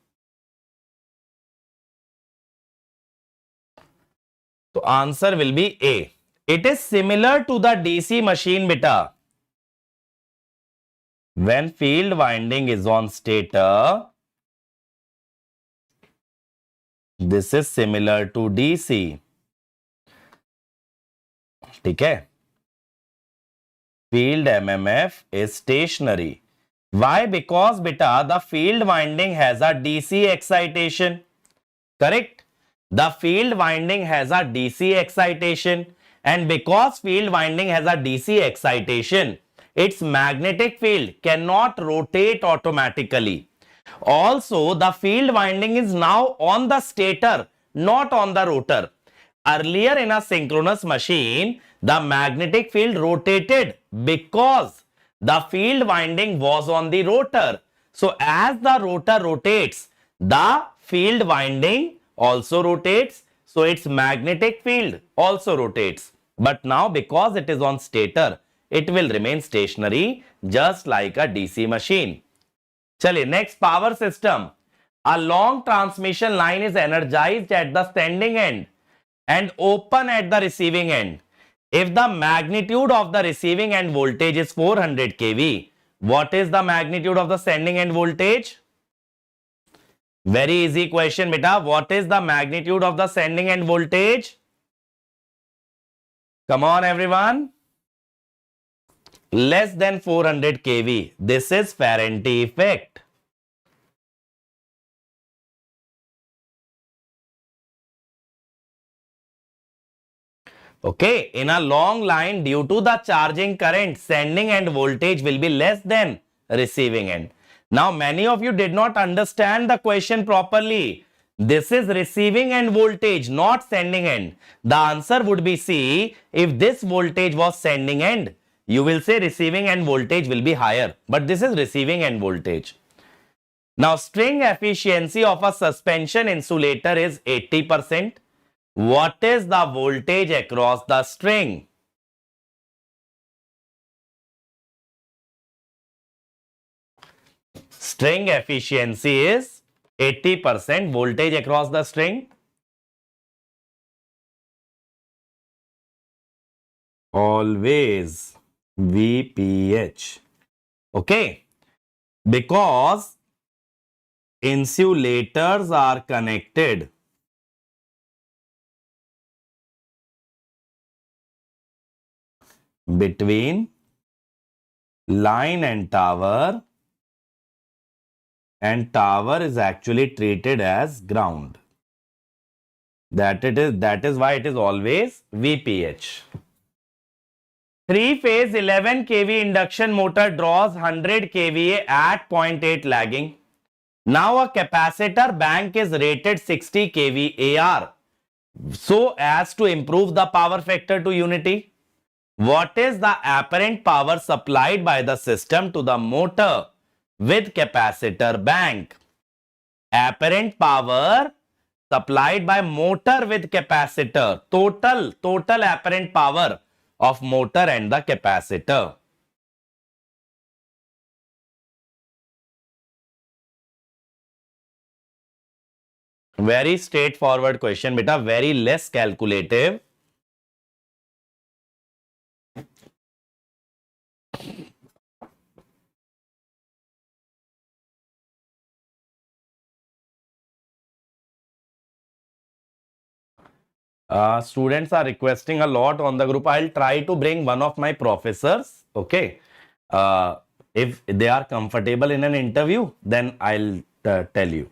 So answer will be A. It is similar to the DC machine, beta. When field winding is on stator, this is similar to DC. ठीक है? Field MMF is stationary. Why? Because beta, the field winding has a DC excitation. Correct? The field winding has a DC excitation, and because field winding has a DC excitation, its magnetic field cannot rotate automatically. Also, the field winding is now on the stator, not on the rotor. Earlier in a synchronous machine, the magnetic field rotated because the field winding was on the rotor. So as the rotor rotates, the field winding also rotates. So its magnetic field also rotates. But now because it is on stator, it will remain stationary just like a DC machine. Chaliye, next, power system. A long transmission line is energized at the sending end and open at the receiving end. If the magnitude of the receiving end voltage is 400 kV, what is the magnitude of the sending end voltage? Very easy question, beta. What is the magnitude of the sending end voltage? Come on, everyone. Less than 400 kV. This is Faraday effect. Okay, in a long line, due to the charging current, sending end voltage will be less than receiving end. Now, many of you did not understand the question properly. This is receiving end voltage, not sending end. The answer would be C. If this voltage was sending end, you will say receiving end voltage will be higher. But this is receiving end voltage. Now, string efficiency of a suspension insulator is 80%. What is the voltage across the string? String efficiency is 80% voltage across the string. Always VPH. Okay. Because insulators are connected between line and tower is actually treated as ground. That is why it is always VPH. Three-phase 11 kV induction motor draws 100 kVA at 0.8 lagging. Now a capacitor bank is rated 60 kVAR so as to improve the power factor to unity. What is the apparent power supplied by the system to the motor with capacitor bank? Apparent power supplied by motor with capacitor. Total apparent power of motor and the capacitor. Very straightforward question, beta. Very less calculative. Students are requesting a lot on the group. I'll try to bring one of my professors. Okay. If they are comfortable in an interview, then I'll tell you.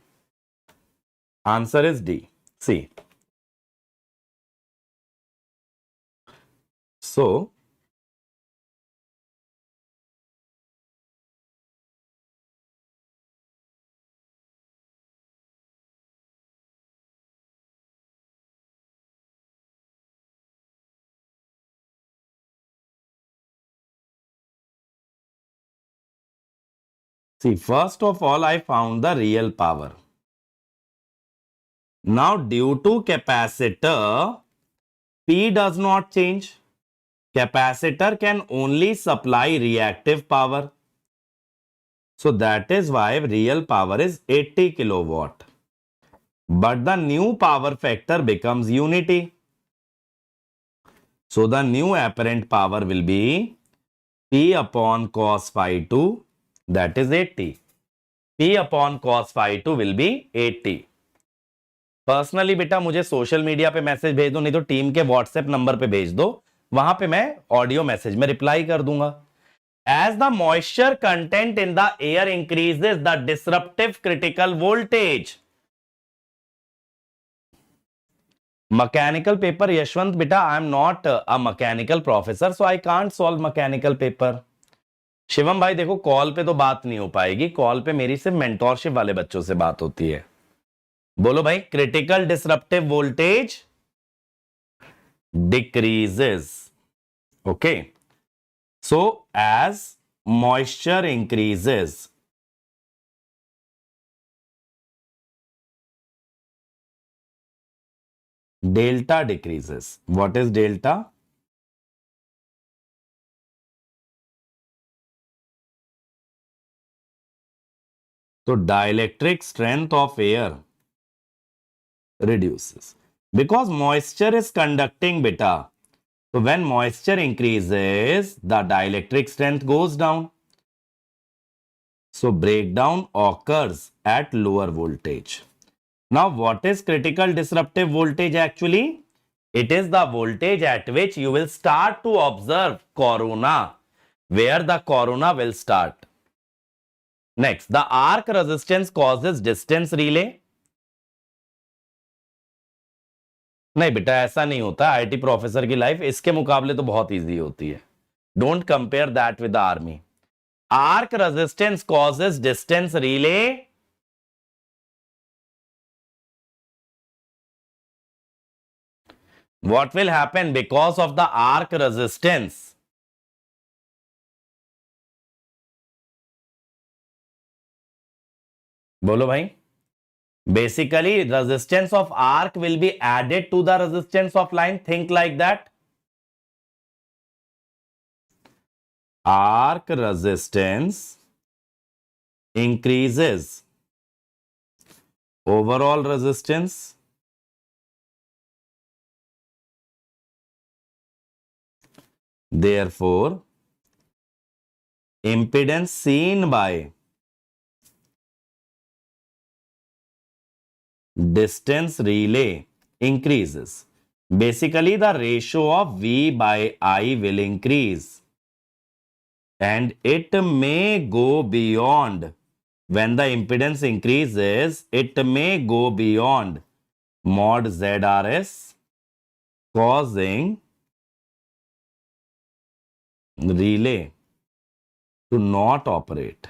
Answer is D. See. So, see, first of all, I found the real power. Now, due to capacitor, P does not change. Capacitor can only supply reactive power. So, that is why real power is 80 kilowatt. But the new power factor becomes unity. So, the new apparent power will be P upon cos phi 2, that is 80. P upon cos phi 2 will be 80. Personally बेटा मुझे social media पे message भेज दो, नहीं तो team के WhatsApp number पे भेज दो, वहां पे मैं ऑडियो मैसेज में रिप्लाई कर दूंगा. As the moisture content in the air increases the disruptive critical voltage. Mechanical paper Yashwant बेटा, I am not a mechanical professor so I can't solve mechanical paper. Shivam भाई देखो, कॉल पे तो बात नहीं हो पाएगी, कॉल पे मेरी सिर्फ मेंटोरशिप वाले बच्चों से बात होती है. बोलो भाई. Critical disruptive voltage decreases. Okay. So as moisture increases, delta decreases. What is delta? तो dielectric strength of air reduces because moisture is conducting beta. So when moisture increases, the dielectric strength goes down. So breakdown occurs at lower voltage. Now what is critical disruptive voltage actually? It is the voltage at which you will start to observe corona, where the corona will start. Next, the arc resistance causes distance relay. नहीं बेटा ऐसा नहीं होता. IT professor की life इसके मुकाबले तो बहुत इजी होती है. Don't compare that with the army. Arc resistance causes distance relay. What will happen because of the arc resistance? बोलो भाई. Basically, resistance of arc will be added to the resistance of line. Think like that. Arc resistance increases overall resistance therefore impedance seen by distance relay increases. Basically, the ratio of V by I will increase and it may go beyond. When the impedance increases, it may go beyond mod ZRS, causing relay to not operate.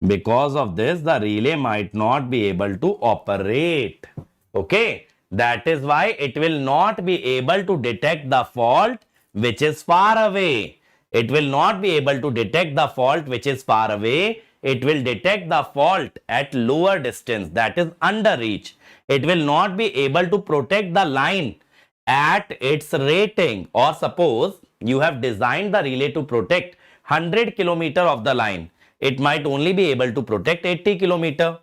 Because of this, the relay might not be able to operate. Okay, that is why it will not be able to detect the fault which is far away. It will not be able to detect the fault which is far away. It will detect the fault at lower distance, that is under reach. It will not be able to protect the line at its rating. Or suppose you have designed the relay to protect 100 kilometer of the line, it might only be able to protect 80 kilometer.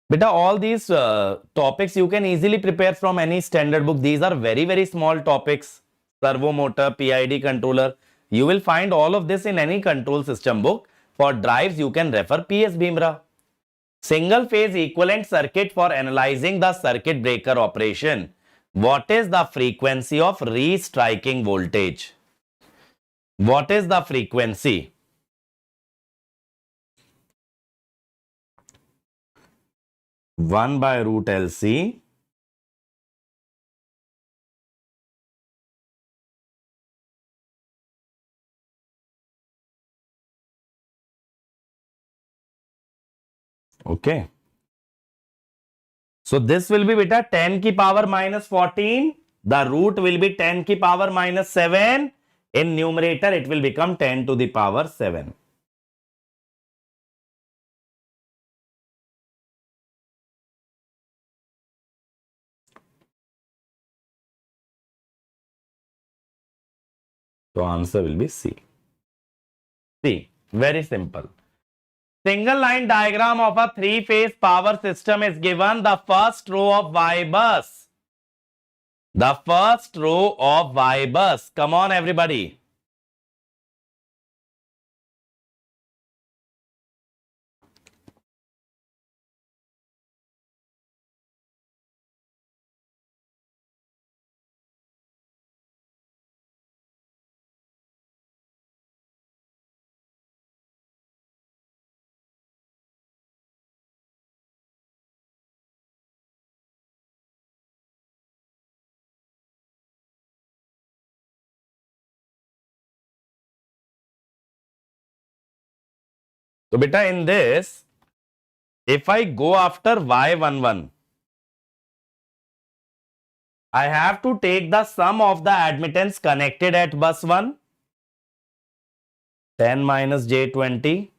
Beta, all these topics you can easily prepare from any standard book. These are very small topics. Servo motor, PID controller. You will find all of this in any control system book. For drives, you can refer PS Bhimra. Single phase equivalent circuit for analyzing the circuit breaker operation. What is the frequency of restriking voltage? What is the frequency? 1 by root LC okay. So this will be beta 10 की power minus 14. The root will be 10 की power minus 7. In numerator, it will become 10 to the power 7. So answer will be C. C. Very simple. Single line diagram of a three-phase power system is given. The first row of Y bus. The first row of Y bus. Come on, everybody. So, beta, in this, if I go after Y11, I have to take the sum of the admittance connected at bus 1, 10 minus J20,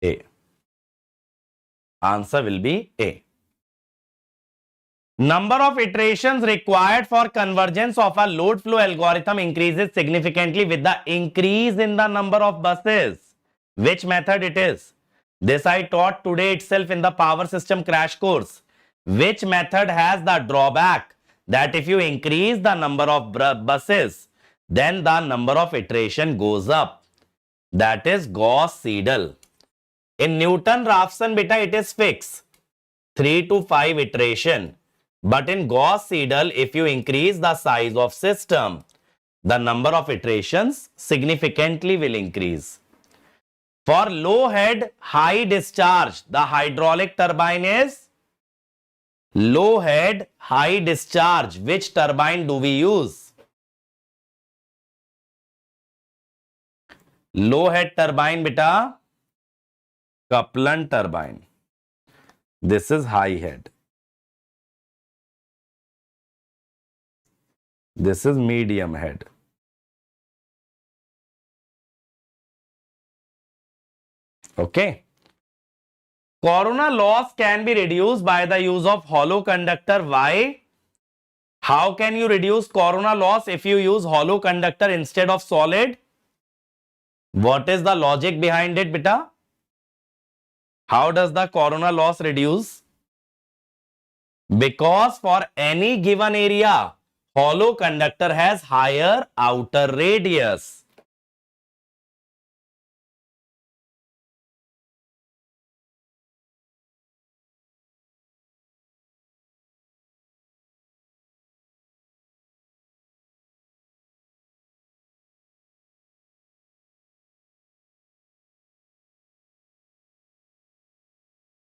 A. Answer will be A. Number of iterations required for convergence of a load flow algorithm increases significantly with the increase in the number of buses. Which method it is? This I taught today itself in the power system crash course. Which method has the drawback that if you increase the number of buses, then the number of iteration goes up? That is Gauss-Seidel. In Newton-Raphson, beta, it is fixed, 3 to 5 iteration. But in Gauss-Seidel, if you increase the size of system, the number of iterations significantly will increase. For low head, high discharge, the hydraulic turbine is low head, high discharge. Which turbine do we use? Low head turbine, beta, Kaplan turbine. This is high head. This is medium head. Okay. Corona loss can be reduced by the use of hollow conductor. Why? How can you reduce corona loss if you use hollow conductor instead of solid? What is the logic behind it, beta? How does the corona loss reduce? Because for any given area, hollow conductor has higher outer radius.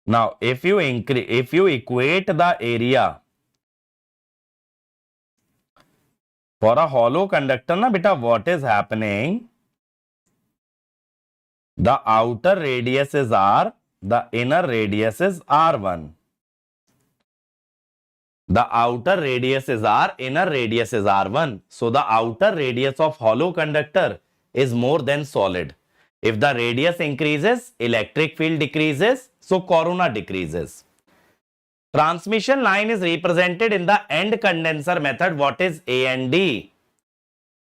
Now, if you equate the area for a hollow conductor, na beta, what is happening? The outer radius is R, the inner radius is R1. The outer radius is R, inner radius is R1. So the outer radius of hollow conductor is more than solid. If the radius increases, electric field decreases, so corona decreases. Transmission line is represented in the end condenser method. What is A and D?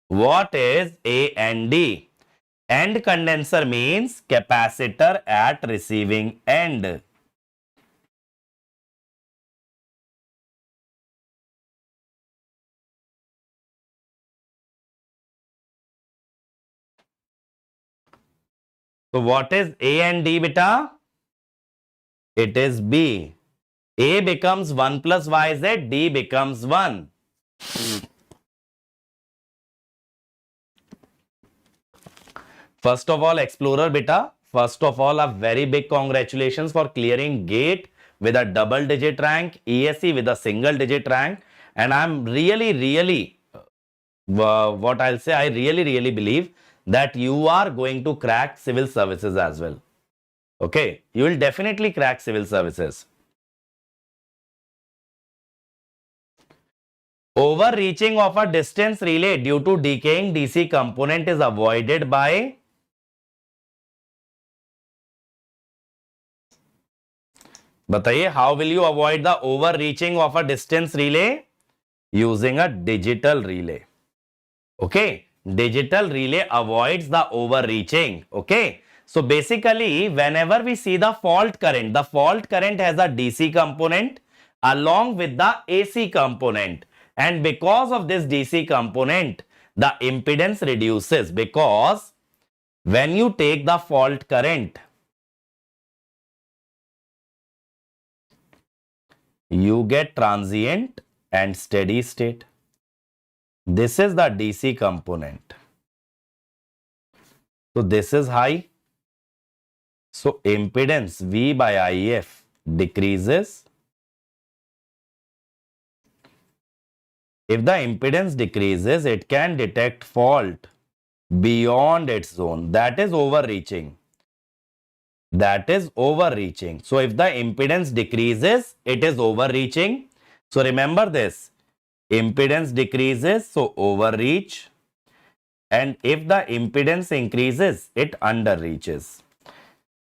What is A and D? End condenser means capacitor at receiving end. So what is A and D, beta? It is B. A becomes 1 plus YZ, D becomes 1. First of all, Explorer beta, first of all, a very big congratulations for clearing GATE with a double digit rank, ESE with a single digit rank. And I'm really, what I'll say, I really believe that you are going to crack civil services as well. Okay, you will definitely crack civil services. Overreaching of a distance relay due to decaying DC component is avoided by बताइए, how will you avoid the overreaching of a distance relay? Using a digital relay. Okay, digital relay avoids the overreaching. Okay, so basically whenever we see the fault current has a DC component along with the AC component, and because of this DC component the impedance reduces, because when you take the fault current you get transient and steady state. This is the DC component. So this is high. So impedance V by IF decreases. If the impedance decreases, it can detect fault beyond its zone. That is overreaching. That is overreaching. So if the impedance decreases, it is overreaching. So remember this. Impedance decreases, so overreach. And if the impedance increases, it underreaches.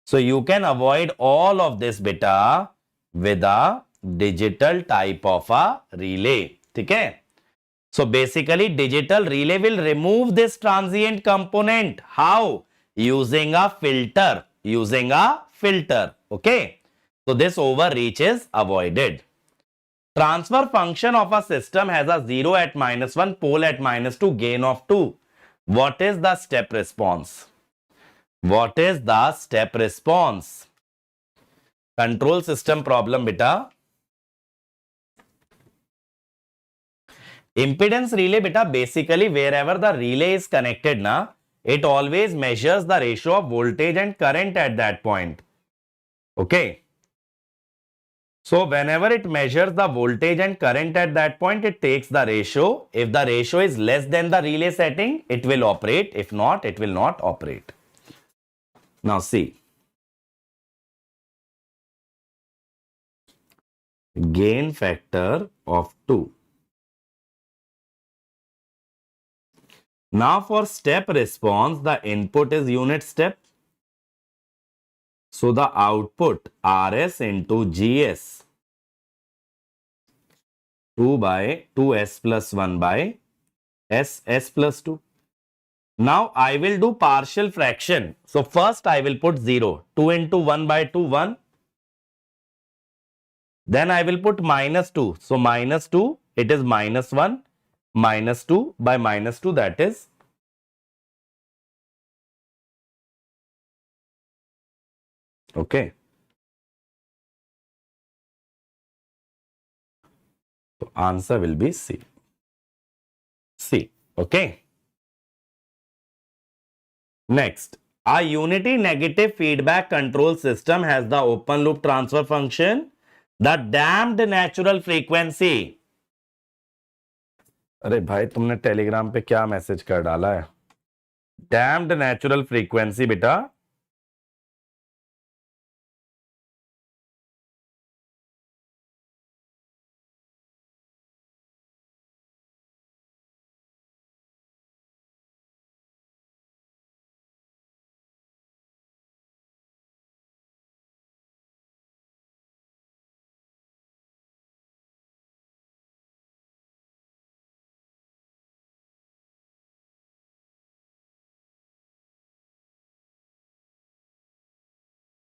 So you can avoid all of this beta with a digital type of a relay. Okay? So basically digital relay will remove this transient component. How? Using a filter. Using a filter. Okay? So this overreach is avoided. Transfer function of a system has a 0 at -1, pole at -2, gain of 2. What is the step response? What is the step response? Control system problem, beta. Impedance relay, beta, basically wherever the relay is connected, na, it always measures the ratio of voltage and current at that point. Okay. So whenever it measures the voltage and current at that point, it takes the ratio. If the ratio is less than the relay setting, it will operate. If not, it will not operate. Now see. Gain factor of 2. Now for step response, the input is unit step. So the output RS into GS 2 by 2S plus 1 by S plus 2. Now I will do partial fraction. So first I will put 0. 2 into 1 by 2, 1. Then I will put minus 2. So minus 2, it is minus 1. Minus 2 by minus 2, that is. Okay. So answer will be C. C. Okay. Next, a unity negative feedback control system has the open loop transfer function, the damped natural frequency. अरे भाई तुमने Telegram पे क्या message कर डाला है? Damped natural frequency बेटा.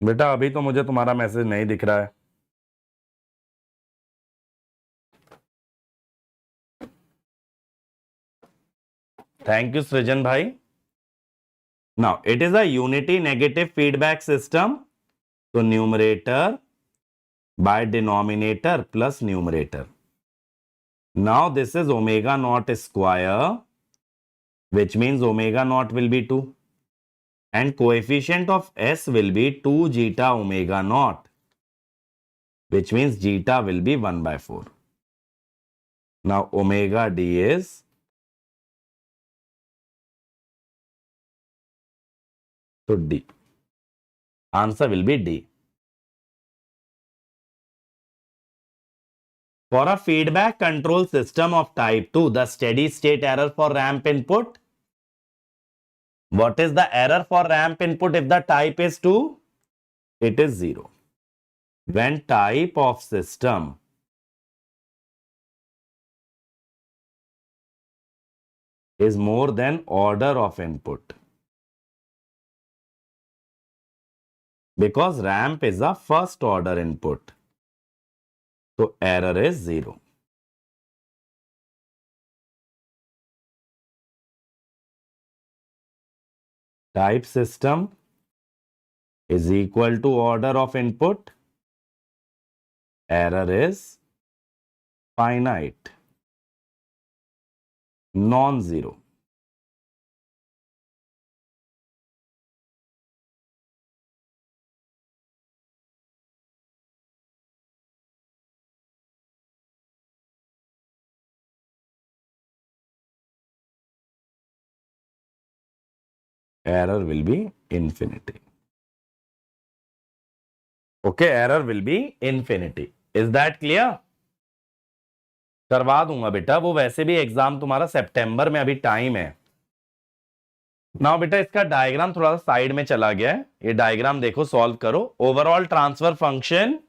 बेटा अभी तो मुझे तुम्हारा मैसेज नहीं दिख रहा है. Thank you, Srijan bhai. Now, it is a unity negative feedback system. So, numerator by denominator plus numerator. Now, this is omega naught square, which means omega naught will be 2. And coefficient of S will be 2 zeta omega naught, which means zeta will be 1 by 4. Now, omega D is so D. Answer will be D. For a feedback control system of type 2, the steady state error for ramp input. What is the error for ramp input if the type is 2? It is 0. When type of system is more than order of input. Because ramp is a first order input. So error is 0. Type system is equal to order of input. Error is finite, non-zero. Error will be infinity. Okay, error will be infinity. Is that clear? करवा दूंगा बेटा, वो वैसे भी exam तुम्हारा सितंबर में अभी time है. नाउ बेटा इसका डायग्राम थोड़ा सा साइड में चला गया है. ये डायग्राम देखो, सॉल्व करो. Overall transfer function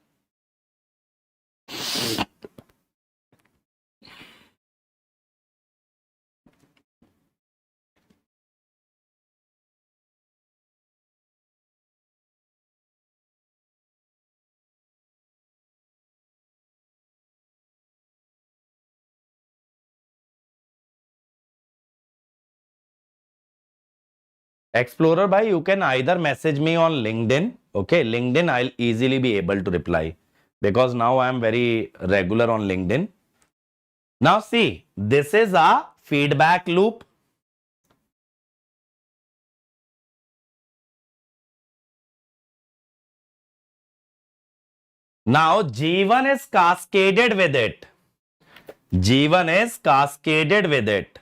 Explorer bhai, you can either message me on LinkedIn. Okay, LinkedIn I'll easily be able to reply because now I am very regular on LinkedIn. Now see, this is a feedback loop. Now G1 is cascaded with it. G1 is cascaded with it.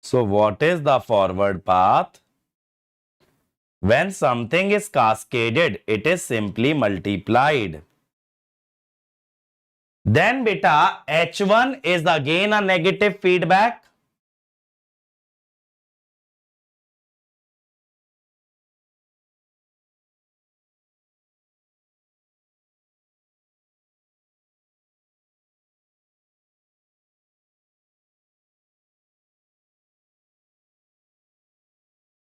So what is the forward path? When something is cascaded, it is simply multiplied. Then beta, H1 is again a negative feedback.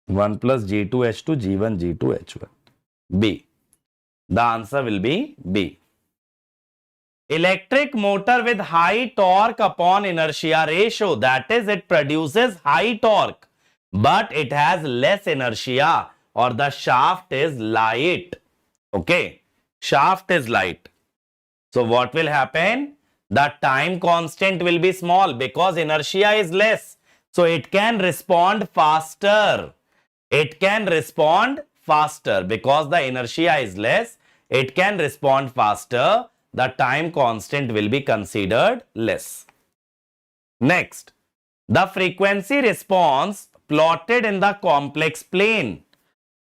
1 plus G2H2 G1 G2H1. B. The answer will be B. Electric motor with high torque upon inertia ratio, that is, it produces high torque, but it has less inertia, or the shaft is light. Okay, shaft is light. So what will happen? The time constant will be small because inertia is less. So it can respond faster. It can respond faster because the inertia is less. It can respond faster. The time constant will be considered less. Next, the frequency response plotted in the complex plane.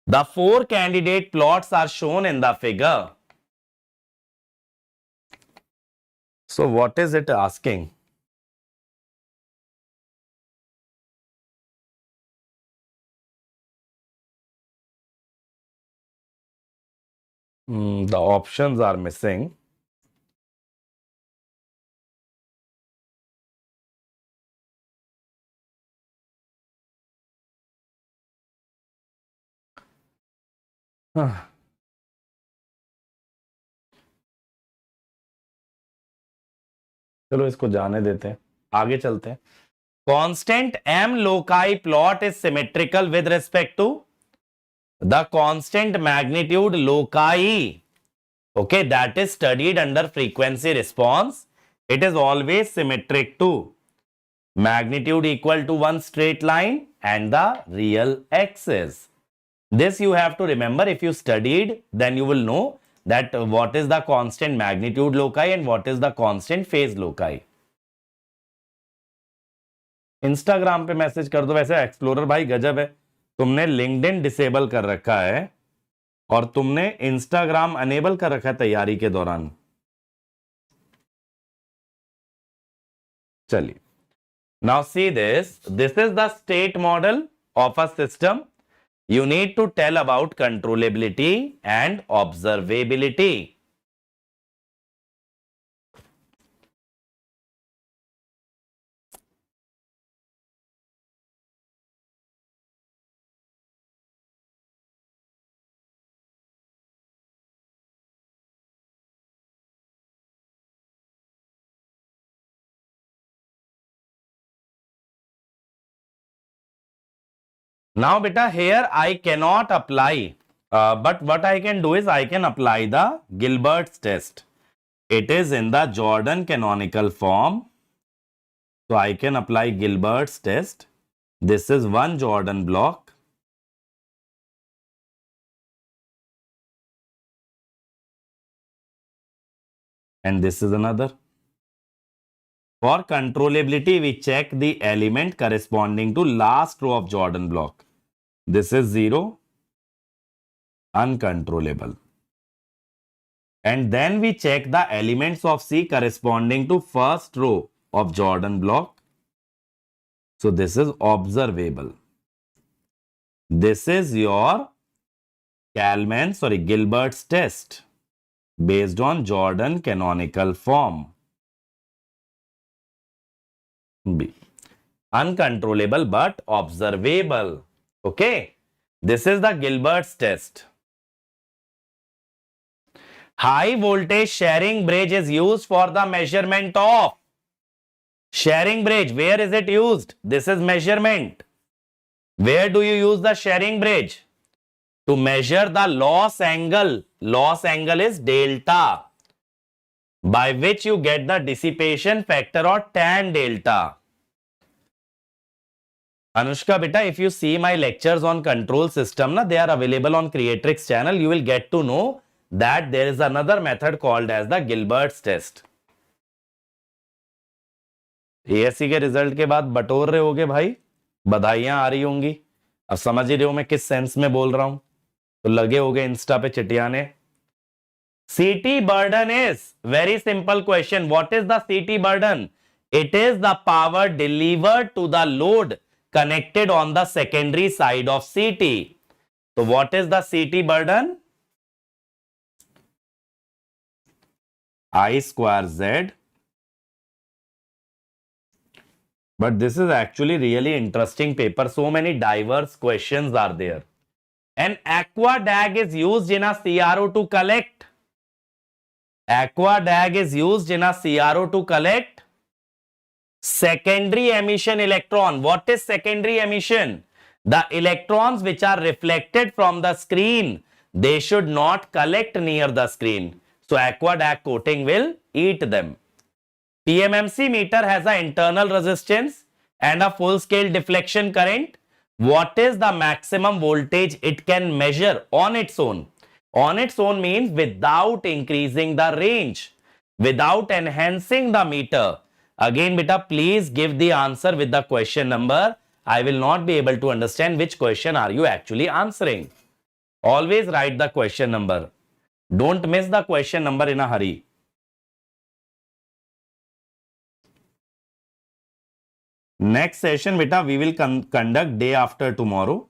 The 4 candidate plots are shown in the figure. So what is it asking? The options are missing. चलो इसको जाने देते हैं, आगे चलते हैं. Constant m loci plot is symmetrical with respect to the constant magnitude loci. Okay, that is studied under frequency response. It is always symmetric to magnitude equal to one straight line and the real axis. This you have to remember. If you studied, then you will know that what is the constant magnitude loci and what is the constant phase loci. Instagram पे message कर दो. वैसे explorer भाई गजब है, तुमने LinkedIn disable कर रखा है और तुमने इंस्टाग्राम अनेबल कर रखा है तैयारी के दौरान. चलिए, now see this is the state model of a system. You need to tell about controllability and observability. Now beta, here I cannot apply, but what I can do is I can apply the Gilbert's test. It is in the Jordan canonical form. So I can apply Gilbert's test. This is one Jordan block. And this is another. For controllability, we check the element corresponding to last row of Jordan block. This is 0, uncontrollable. And then we check the elements of C corresponding to first row of Jordan block. So this is observable. This is your Gilbert's test based on Jordan canonical form. B. Uncontrollable but observable. Okay. This is the Gilbert's test. High voltage sharing bridge is used for the measurement of. Sharing bridge, where is it used? This is measurement. Where do you use the sharing bridge? To measure the loss angle. Loss angle is delta, by which you get the dissipation factor or tan delta. Anushka beta, if you see my lectures on control system, they are available on Creatrix channel. You will get to know that there is another method called as the Gilbert's test. ASC के result के बाद बटोर रहे होगे भाई, बधाइयां आ रही होंगी. अब समझ ही रहे हो मैं किस सेंस में बोल रहा हूं, तो लगे होगे इंस्टा पे चिटियाने. CT burden is very simple question. What is the CT burden? It is the power delivered to the load connected on the secondary side of CT. So what is the CT burden? I square Z But this is actually really interesting paper. So many diverse questions are there. An aqua dag is used in a CRO to collect. Aqua dag is used in a CRO to collect secondary emission electron. What is secondary emission? The electrons which are reflected from the screen, they should not collect near the screen. So aqua dag coating will eat them. PMMC meter has an internal resistance and a full scale deflection current. What is the maximum voltage it can measure on its own? On its own means without increasing the range, without enhancing the meter. Again, beta, please give the answer with the question number. I will not be able to understand which question are you actually answering. Always write the question number. Don't miss the question number in a hurry. Next session, beta, we will conduct day after tomorrow,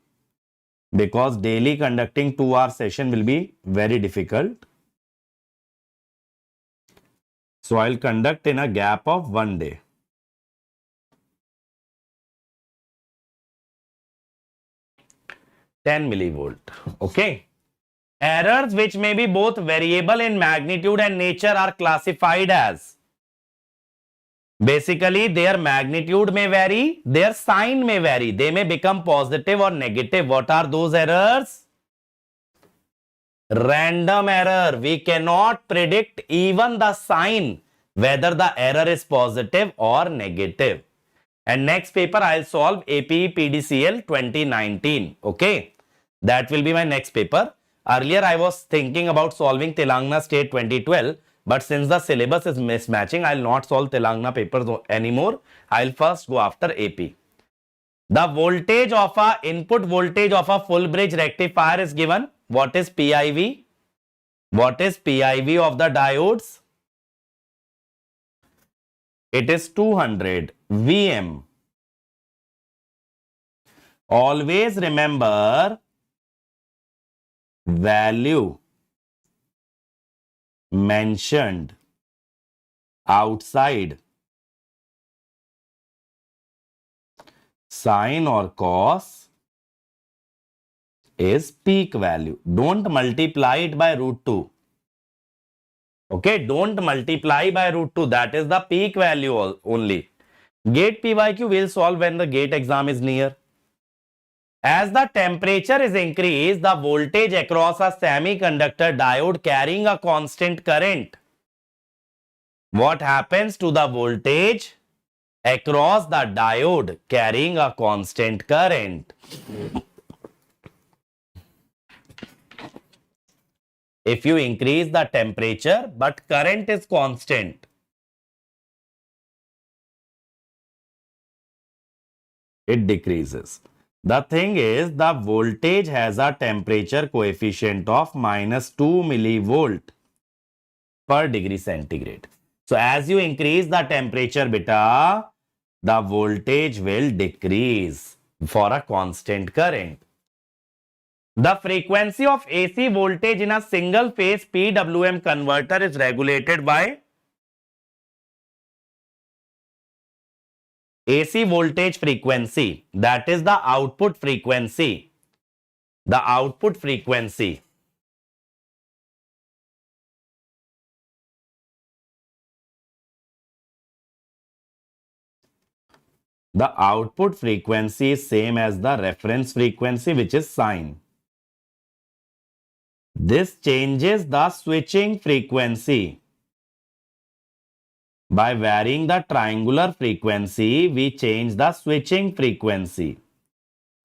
because daily conducting 2-hour session will be very difficult. So I'll conduct in a gap of 1 day. (10 millivolt). Okay. Errors which may be both variable in magnitude and nature are classified as. Basically, their magnitude may vary, their sign may vary. They may become positive or negative. What are those errors? Random error. We cannot predict even the sign whether the error is positive or negative. And next paper I'll solve APE PDCL 2019. Okay. That will be my next paper. Earlier I was thinking about solving Telangana State 2012. But since the syllabus is mismatching, I'll not solve Telangana papers anymore. I'll first go after AP. The voltage of a input voltage of a full bridge rectifier is given. What is PIV? What is PIV of the diodes? It is 200 Vm. Always remember value mentioned outside sine or cos is peak value. Don't multiply it by √2. Okay, don't multiply by √2. That is the peak value only. Gate PYQ will solve when the gate exam is near. As the temperature is increased, the voltage across a semiconductor diode carrying a constant current. What happens to the voltage across the diode carrying a constant current? If you increase the temperature but current is constant, it decreases. The thing is, the voltage has a temperature coefficient of -2 millivolt per degree centigrade. So as you increase the temperature, beta, the voltage will decrease for a constant current. The frequency of AC voltage in a single phase PWM converter is regulated by AC voltage frequency, that is the output frequency. The output frequency. The output frequency is same as the reference frequency, which is sine. This changes the switching frequency. By varying the triangular frequency, we change the switching frequency.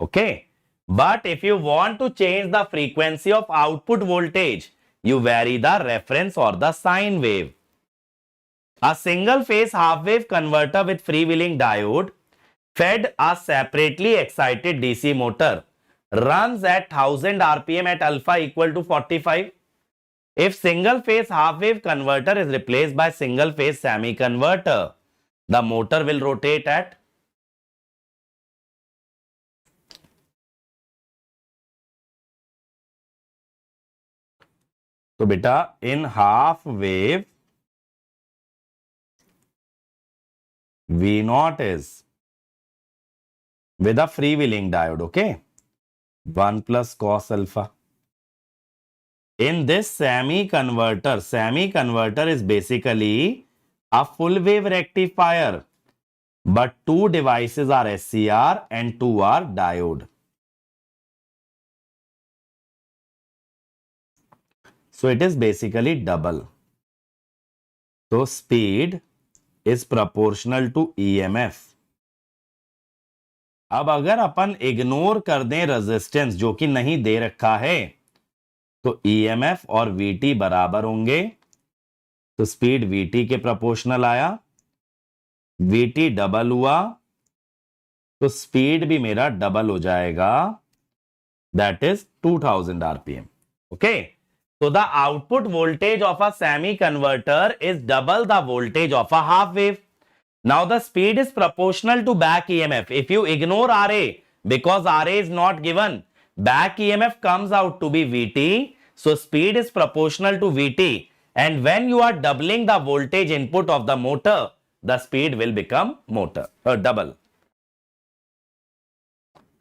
Okay. But if you want to change the frequency of output voltage, you vary the reference or the sine wave. A single phase half wave converter with freewheeling diode fed a separately excited DC motor runs at 1000 RPM at alpha equal to 45. If single phase half wave converter is replaced by single phase semi converter, the motor will rotate at so beta, in half wave, V0 is with a freewheeling diode. Okay, 1 plus cos alpha. In this semi-converter is basically a full wave rectifier, but two devices are SCR and two are diode. So it is basically double. So speed is proportional to EMF. अब अगर अपन ignore कर दें resistance जो कि नहीं दे रखा है, तो EMF और VT बराबर होंगे, तो स्पीड VT के प्रोपोर्शनल आया, VT डबल हुआ, तो स्पीड भी मेरा डबल हो जाएगा, that is 2000 RPM. Okay, so the output voltage of a semi converter is double the voltage of a half wave. Now the speed is proportional to back EMF. If you ignore RA, because RA is not given, back EMF comes out to be VT. So speed is proportional to VT. And when you are doubling the voltage input of the motor, the speed will become double.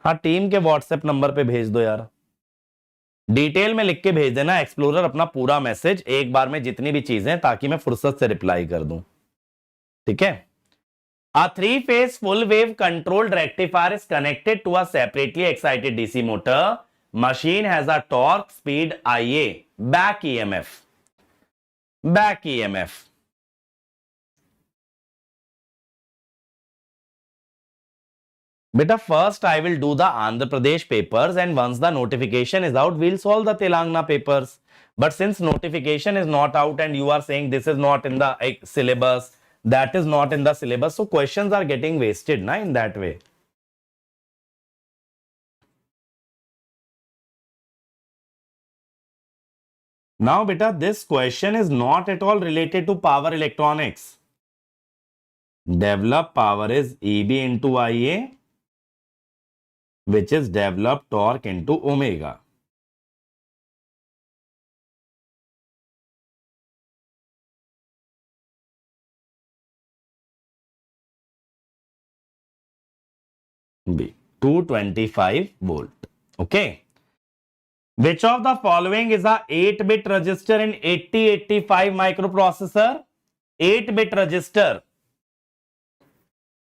हाँ, team के WhatsApp number पे भेज दो यार, detail में लिख के भेज देना एक्सप्लोरर अपना पूरा मैसेज एक बार में, जितनी भी चीजें, ताकि मैं फुर्सत से रिप्लाई कर दूं. ठीक है. A three-phase full-wave controlled rectifier is connected to a separately excited DC motor. Machine has a torque, speed, IA, back EMF. Back EMF. Beta, first I will do the Andhra Pradesh papers, and once the notification is out, we'll solve the Telangana papers. But since notification is not out and you are saying this is not in the syllabus, that is not in the syllabus, so questions are getting wasted na, in that way. Now beta, this question is not at all related to power electronics. Developed power is EB into IA, which is developed torque into omega. B, 225 volt. Okay. Which of the following is a 8-bit register in 8085 microprocessor? 8-bit register.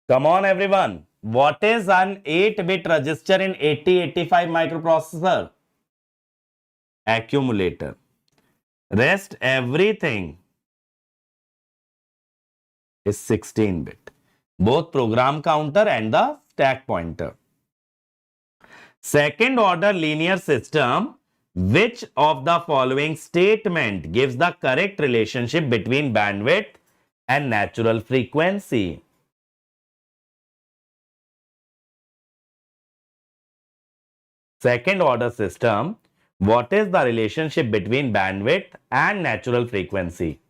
Come on everyone. What is an 8-bit register in 8085 microprocessor? Accumulator. Rest everything is 16-bit. Both program counter and the stack pointer. Second order linear system. Which of the following statement gives the correct relationship between bandwidth and natural frequency? Second order system. What is the relationship between bandwidth and natural frequency?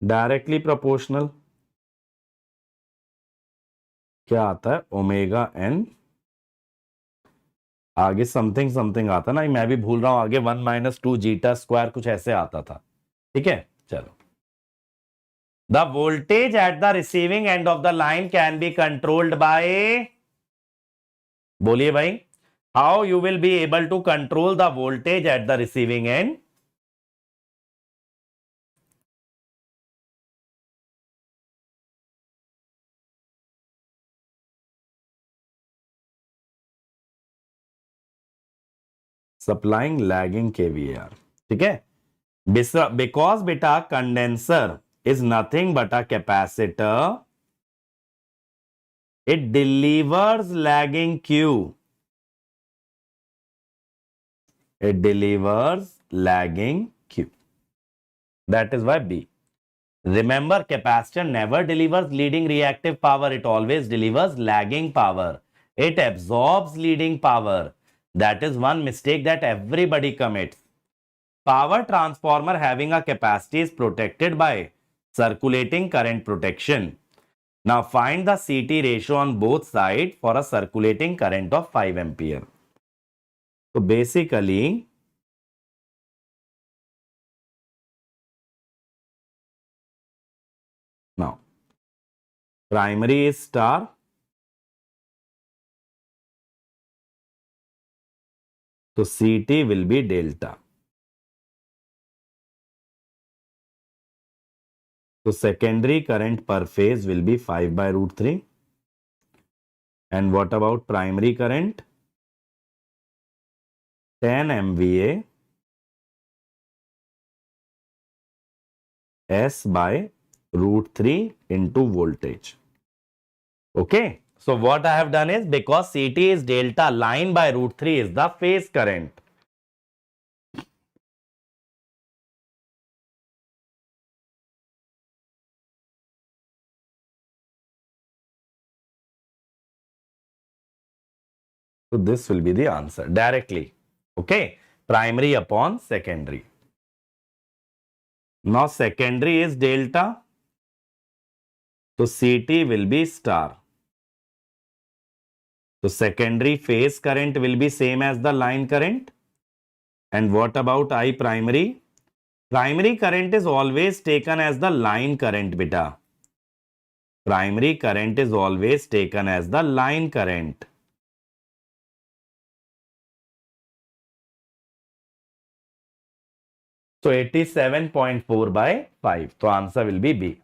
Directly proportional. क्या आता है? Omega N, आगे something something आता ना, मैं भी भूल रहा हूं, आगे 1 माइनस 2 जीटा स्क्वायर कुछ ऐसे आता था. ठीक है, चलो. The voltage at the receiving end of the line can be controlled by, बोलिए भाई, how you will be able to control the voltage at the receiving end? Supplying lagging KVAR. ठीक है. बिकॉज बेटा condenser is nothing but a capacitor, it delivers lagging Q. It delivers lagging Q. That is why B. Remember, capacitor never delivers leading reactive power. It always delivers lagging power. It absorbs leading power. That is one mistake that everybody commits. Power transformer having a capacity is protected by circulating current protection. Now find the CT ratio on both sides for a circulating current of 5 ampere. So basically, now primary is star, so CT will be delta. So secondary current per phase will be 5 by root 3. And what about primary current? 10 MVA S by root 3 into voltage. Okay. So what I have done is, because CT is delta, line by root 3 is the phase current. So this will be the answer directly. Okay. Primary upon secondary. Now secondary is delta. So CT will be star. So secondary phase current will be same as the line current. And what about I primary? Primary current is always taken as the line current, beta. Primary current is always taken as the line current. So 87.4 by 5. So answer will be B.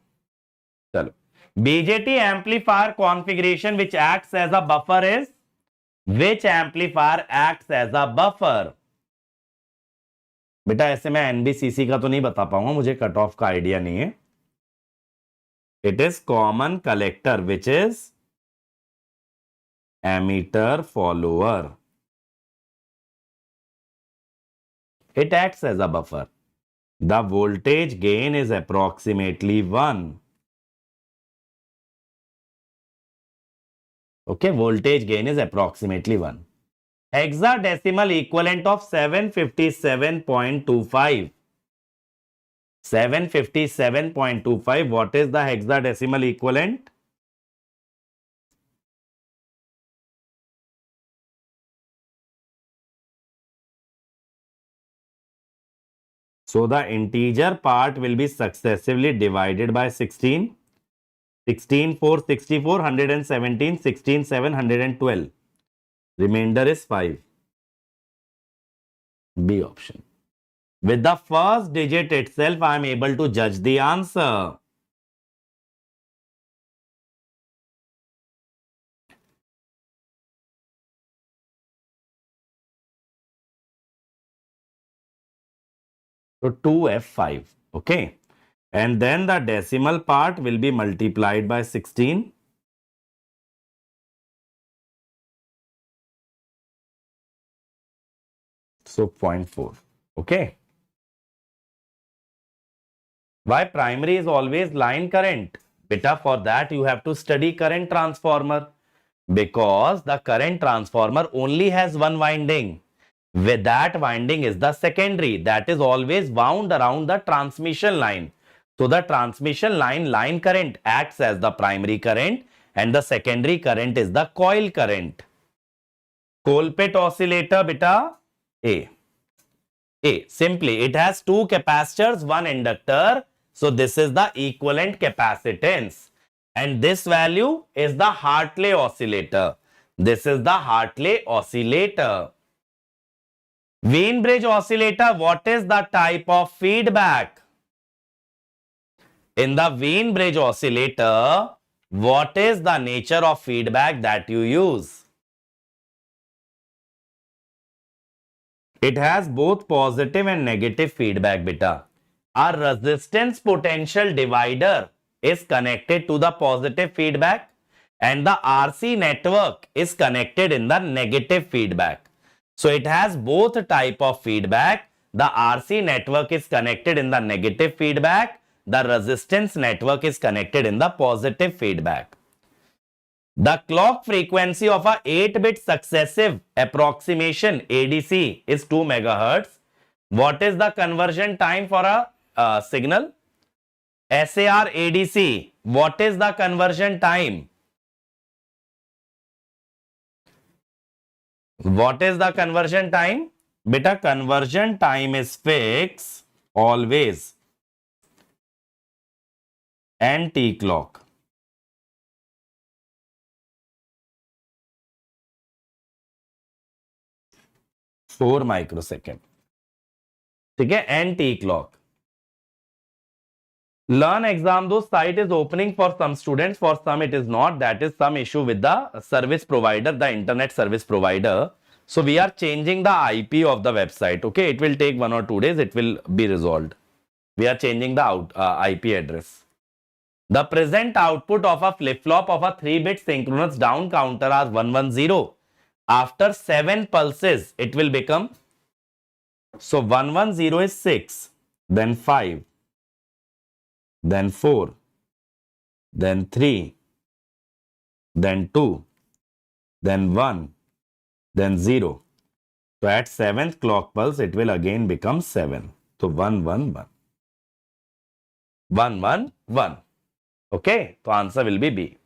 Chalo. BJT amplifier configuration which acts as a buffer is? Which amplifier acts as a buffer? बेटा ऐसे मैं NBCC का तो नहीं बता पाऊंगा, मुझे cut off का आइडिया नहीं है. It is common collector which is emitter follower. It acts as a buffer. The voltage gain is approximately 1. Okay, voltage gain is approximately 1. Hexadecimal equivalent of 757.25. 757.25. What is the hexadecimal equivalent? So the integer part will be successively divided by 16. 16 4 64, 117, 16 7, 112. Remainder is 5. B option. With the first digit itself, I am able to judge the answer. So 2F5. Okay. And then the decimal part will be multiplied by 16. So 0.4. Okay. Why primary is always line current? Beta, for that you have to study current transformer. Because the current transformer only has one winding. With that winding is the secondary, that is always wound around the transmission line. So the transmission line current acts as the primary current and the secondary current is the coil current. Colpit oscillator, beta, A. Simply it has two capacitors, one inductor. So this is the equivalent capacitance. And this value is the Hartley oscillator. This is the Hartley oscillator. Wien bridge oscillator, what is the type of feedback? In the Wien bridge oscillator, what is the nature of feedback that you use? It has both positive and negative feedback, beta. Our resistance potential divider is connected to the positive feedback and the RC network is connected in the negative feedback. So it has both type of feedback. The RC network is connected in the negative feedback. The resistance network is connected in the positive feedback. The clock frequency of a 8-bit successive approximation ADC is 2 MHz. What is the conversion time for a signal? SAR ADC, what is the conversion time? What is the conversion time? Beta, conversion time is fixed always. NT clock. 4 microsecond. ठीक है, NT clock. Learn Exam Dost site is opening for some students, for some it is not. That is some issue with the service provider, the internet service provider. So we are changing the IP of the website. Okay, it will take 1 or 2 days. It will be resolved. We are changing the IP address. The present output of a flip-flop of a 3-bit synchronous down counter are 110. After 7 pulses, it will become. So 110 is 6, then 5. Then 4, then 3, then 2, then 1, then 0. So at 7th clock pulse, it will again become 7. So 111. 111. Okay, so answer will be B.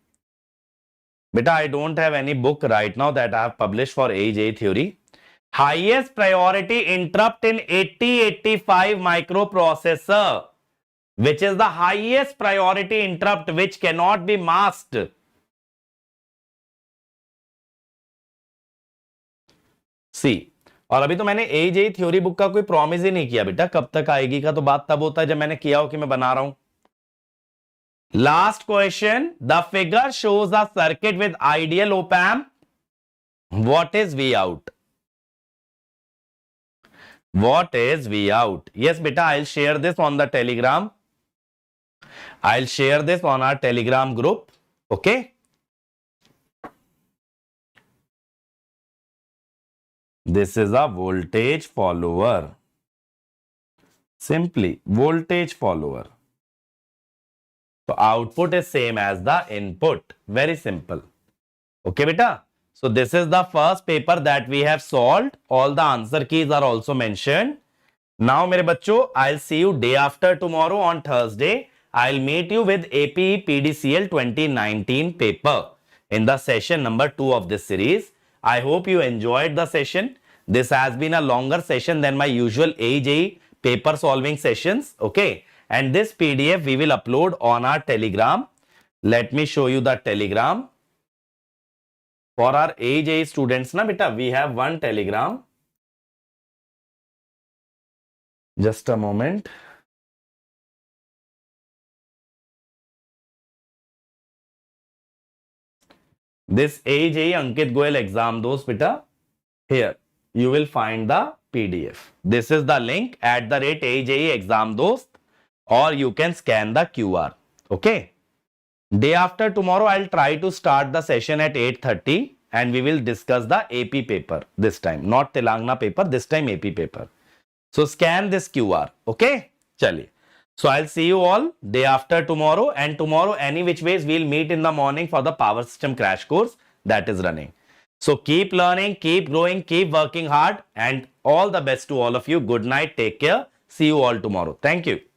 Beta, I don't have any book right now that I have published for age A theory. Highest priority interrupt in 8085 microprocessor, which is the highest priority interrupt which cannot be masked. C. और अभी तो मैंने as a theory book का कोई promise ही नहीं किया बेटा, कब तक आएगी का तो बात तब होता है जब मैंने किया हो कि मैं बना रहा हूं. Last question. The figure shows a circuit with ideal op amp. What is V out? What is V out? Yes, beta, I'll share this on the Telegram. I'll share this on our Telegram group. Okay. This is a voltage follower. Simply voltage follower. So output is same as the input. Very simple. Okay, beta. So this is the first paper that we have solved. All the answer keys are also mentioned. Now, mere bachcho, I'll see you day after tomorrow on Thursday. I'll meet you with APE PDCL 2019 paper in the session number 2 of this series. I hope you enjoyed the session. This has been a longer session than my usual AJE paper solving sessions. Okay. And this PDF we will upload on our Telegram. Let me show you the Telegram. For our AJE students, na beta, we have one Telegram. Just a moment. This AJE Ankit Goyal Exam Dost beta. Here, you will find the PDF. This is the link @AJE Exam Dost, or you can scan the QR. Okay. Day after tomorrow, I'll try to start the session at 8:30 and we will discuss the AP paper this time. Not Telangana paper, this time AP paper. So scan this QR. Okay? Chaliye. So I'll see you all day after tomorrow, and tomorrow any which ways we'll meet in the morning for the power system crash course that is running. So keep learning, keep growing, keep working hard, and all the best to all of you. Good night. Take care. See you all tomorrow. Thank you.